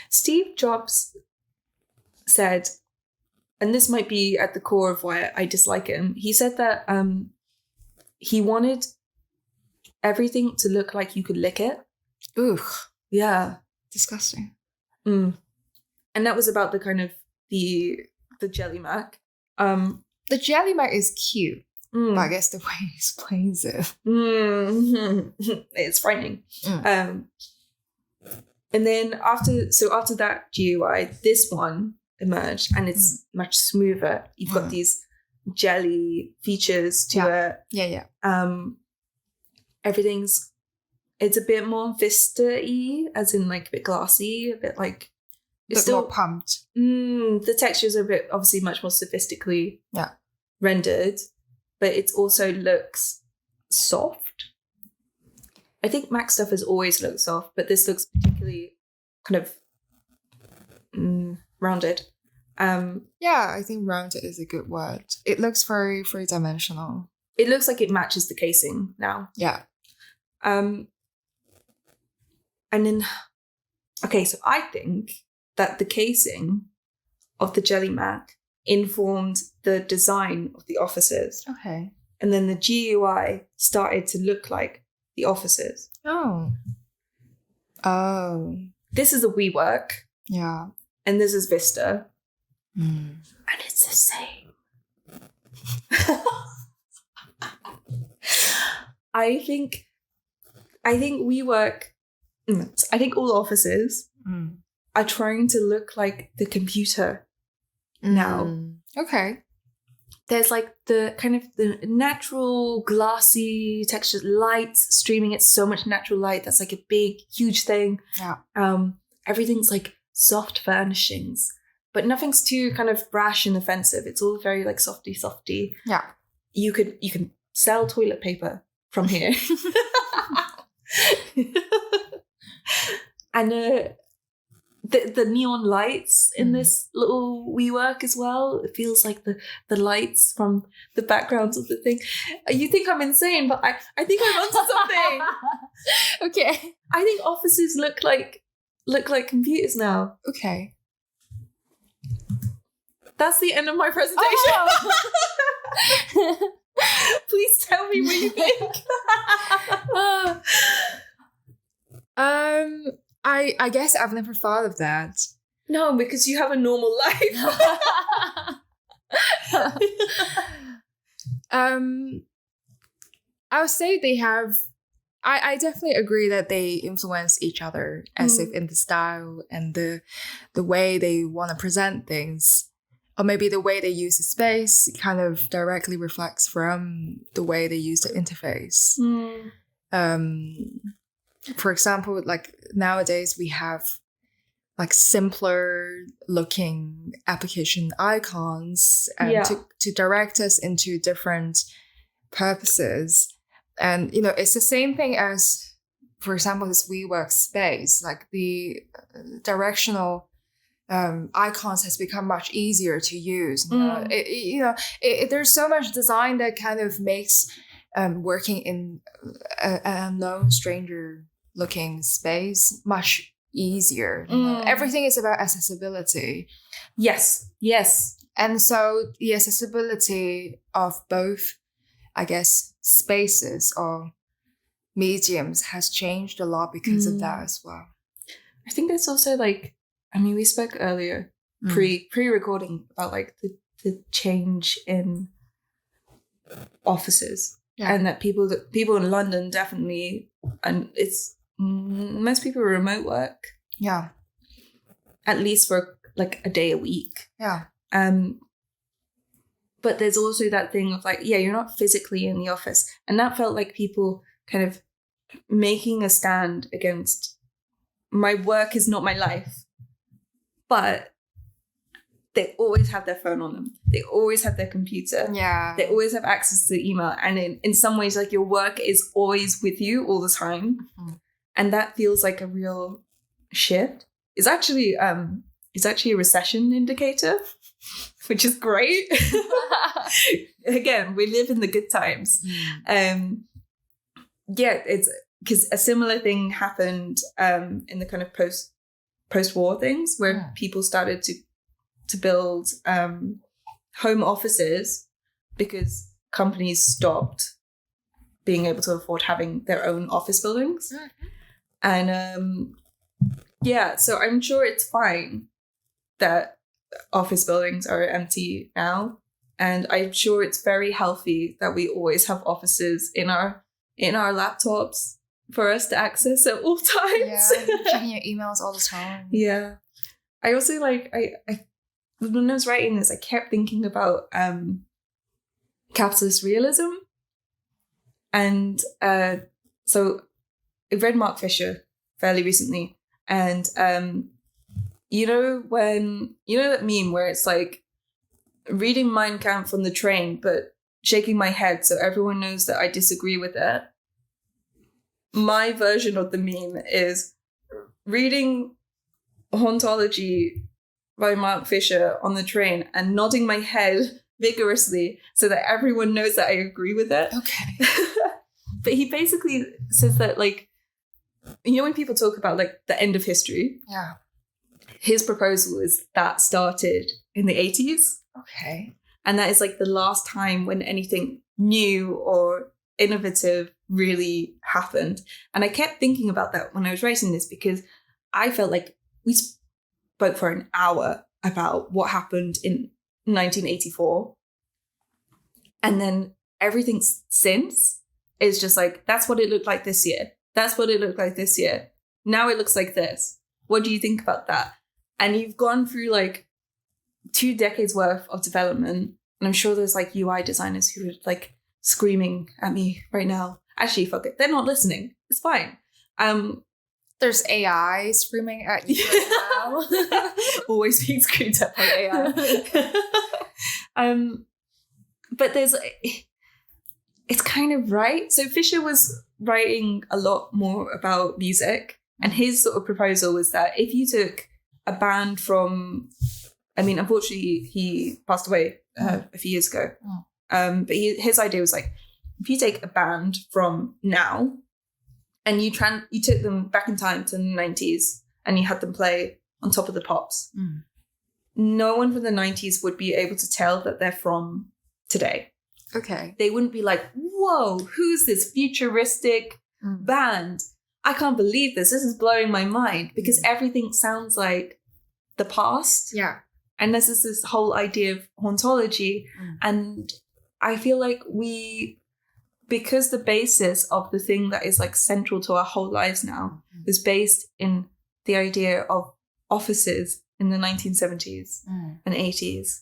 Steve Jobs said, and this might be at the core of why I dislike him, he said that he wanted everything to look like you could lick it. Ugh. Yeah. Disgusting. And that was about the kind of the Jelly Mac. The Jelly Mac is cute, but I guess the way he explains it. It's frightening. And then after that GUI, this one emerged, and it's much smoother. You've got these jelly features to it. It's a bit more Vista-y, as in like a bit glassy, a bit like... It's still more pumped. The textures are a bit, obviously, much more sophistically rendered, but it also looks soft. I think Mac stuff has always looked soft, but this looks particularly kind of rounded. I think rounded is a good word. It looks very three-dimensional. It looks like it matches the casing now. Yeah. And then, okay, so I think that the casing of the Jelly Mac informed the design of the offices. Okay. And then the GUI started to look like the offices. Oh. This is a WeWork. Yeah. And this is Vista. And it's the same. I think WeWork... I think all offices are trying to look like the computer now. Okay. There's like the kind of the natural glassy textured lights streaming. It's so much natural light. That's like a big, huge thing. Yeah. Everything's like soft furnishings, but nothing's too kind of brash and offensive. It's all very like softy. Yeah. You can sell toilet paper from here. And the neon lights in this little WeWork as well. It feels like the lights from the backgrounds of the thing. You think I'm insane, but I think I'm onto something. Okay. I think offices look like computers now. Okay. That's the end of my presentation. Oh. Please tell me what you think. I guess I've never thought of that. No, because you have a normal life. I would say they have... I definitely agree that they influence each other, as if in the style and the way they want to present things, or maybe the way they use the space kind of directly reflects from the way they use the interface. For example, like nowadays we have like simpler looking application icons to direct us into different purposes. And, you know, it's the same thing as, for example, this WeWork space, like the directional icons has become much easier to use. There's so much design that kind of makes working in an unknown, stranger-looking space much easier. Everything is about accessibility. Yes. And so the accessibility of both, I guess, spaces or mediums has changed a lot because of that as well. I think there's also like, I mean, we spoke earlier pre-recording about like the change in offices, and that people in London definitely, and it's most people remote work, at least for like a day a week, but there's also that thing of like, you're not physically in the office, and that felt like people kind of making a stand against my work is not my life. But they always have their phone on them. They always have their computer. Yeah. They always have access to email. And in some ways, like your work is always with you all the time. Mm-hmm. And that feels like a real shift. It's actually a recession indicator, which is great. Again, we live in the good times. It's because a similar thing happened in the kind of post-war things where people started to build home offices because companies stopped being able to afford having their own office buildings. And so I'm sure it's fine that office buildings are empty now, and I'm sure it's very healthy that we always have offices in our laptops for us to access at all times. Yeah, checking your emails all the time. Yeah. I also I when I was writing this, I kept thinking about capitalist realism. And so I read Mark Fisher fairly recently. And that meme where it's like reading Mein Kampf on the train, but shaking my head so everyone knows that I disagree with it. My version of the meme is reading Hauntology by Mark Fisher on the train and nodding my head vigorously so that everyone knows that I agree with it. Okay. But he basically says that, like, when people talk about like the end of history, his proposal is that started in the 80s. Okay. And that is like the last time when anything new or innovative really happened. And I kept thinking about that when I was writing this, because I felt like we spoke for an hour about what happened in 1984. And then everything since is just like, that's what it looked like this year. That's what it looked like this year. Now it looks like this. What do you think about that? And you've gone through like 2 decades worth of development. And I'm sure there's like UI designers who are like screaming at me right now. Actually, fuck it. They're not listening. It's fine. There's AI screaming at you right now. Always being screamed at by AI. But it's kind of right. So Fisher was writing a lot more about music, and his sort of proposal was that if you took a band from, I mean, unfortunately he passed away a few years ago. But his idea was like, if you take a band from now and you took them back in time to the 90s and you had them play on Top of the Pops, no one from the 90s would be able to tell that they're from today. Okay. They wouldn't be like, whoa, who's this futuristic band? I can't believe this. This is blowing my mind, because everything sounds like the past. Yeah. And this is this whole idea of hauntology. And I feel like because the basis of the thing that is like central to our whole lives now is based in the idea of offices in the 1970s and 80s.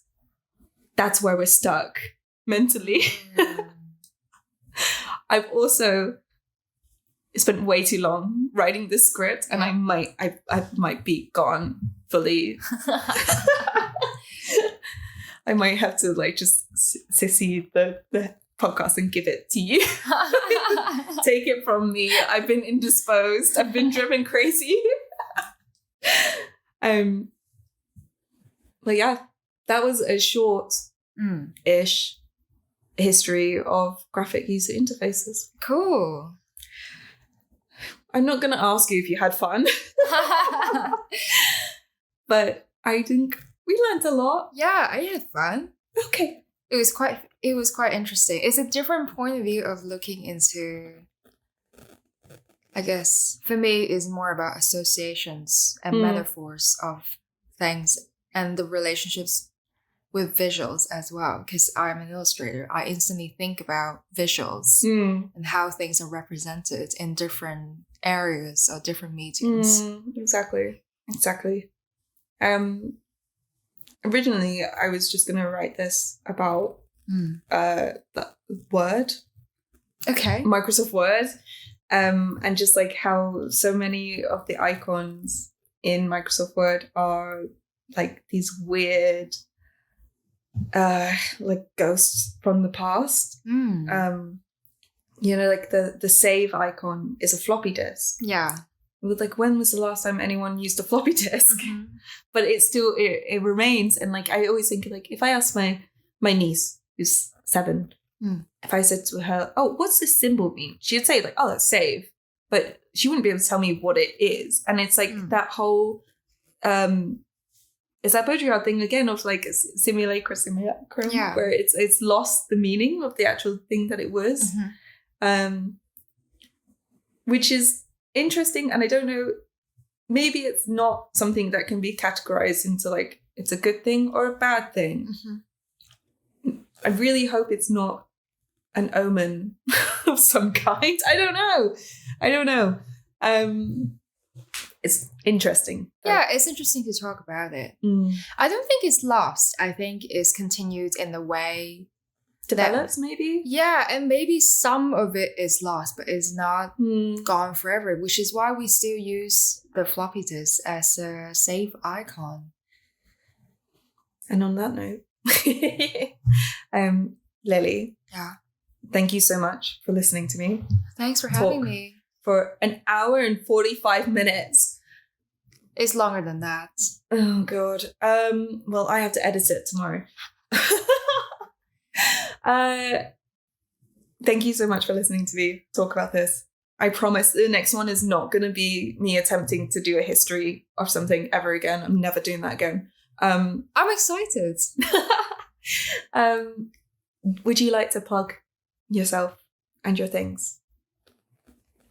That's where we're stuck mentally. I've also spent way too long writing this script, and I might be gone fully. I might have to like just secede the podcast and give it to you. Take it from me. I've been indisposed. I've been driven crazy. But yeah, that was a short-ish history of graphic user interfaces. Cool. I'm not going to ask you if you had fun. But I think we learned a lot. Yeah, I had fun. Okay. It was quite interesting. It's a different point of view of looking into, I guess, for me, it's more about associations and metaphors of things and the relationships with visuals as well. Because I'm an illustrator, I instantly think about visuals and how things are represented in different areas or different mediums. Exactly. Originally, I was just going to write this about the Word. Okay. Microsoft Word. And just like how so many of the icons in Microsoft Word are like these weird like ghosts from the past. You know, like the save icon is a floppy disk. Yeah. With like, when was the last time anyone used a floppy disk? But it still it remains. And like, I always think, like, if I ask my niece who's 7, if I said to her, "Oh, what's this symbol mean?" She'd say like, "Oh, that's save," but she wouldn't be able to tell me what it is. And it's like that whole it's that Baudrillard thing again of like simulacrum, where it's lost the meaning of the actual thing that it was, which is interesting. And I don't know, maybe it's not something that can be categorized into like it's a good thing or a bad thing. I really hope it's not an omen of some kind. I don't know. It's interesting. Yeah, it's interesting to talk about it. I don't think it's lost. I think it's continued in the way develops, maybe. Yeah, and maybe some of it is lost, but it's not gone forever, which is why we still use the floppy disk as a save icon. And on that note, Lily. Yeah. Thank you so much for listening to me. Thanks for having me. For an hour and 45 minutes. It's longer than that. Oh, God. Well, I have to edit it tomorrow. Thank you so much for listening to me talk about this. I promise the next one is not going to be me attempting to do a history of something ever again. I'm never doing that again. I'm excited. Would you like to plug yourself and your things?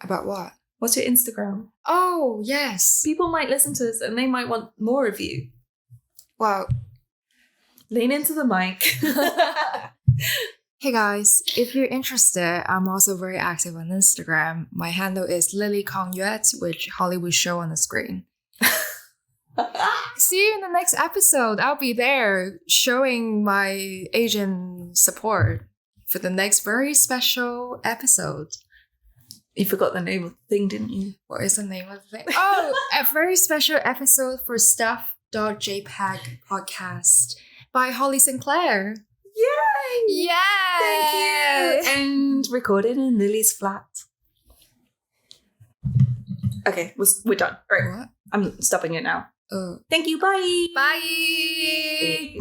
About what? What's your Instagram? Oh, yes. People might listen to this and they might want more of you. Well, lean into the mic. Hey guys, if you're interested, I'm also very active on Instagram. My handle is Lily Kong Yuet, which Holly will show on the screen. See you in the next episode. I'll be there showing my Asian support for the next very special episode. You forgot the name of the thing, didn't you? What is the name of the thing? Oh, a very special episode for stuff.jpg podcast by Holly St Clair. Yay! Yay! Thank you! And recorded in Lily's flat. Okay, we're done. All right. What? I'm stopping it now. Oh. Thank you. Bye. Bye.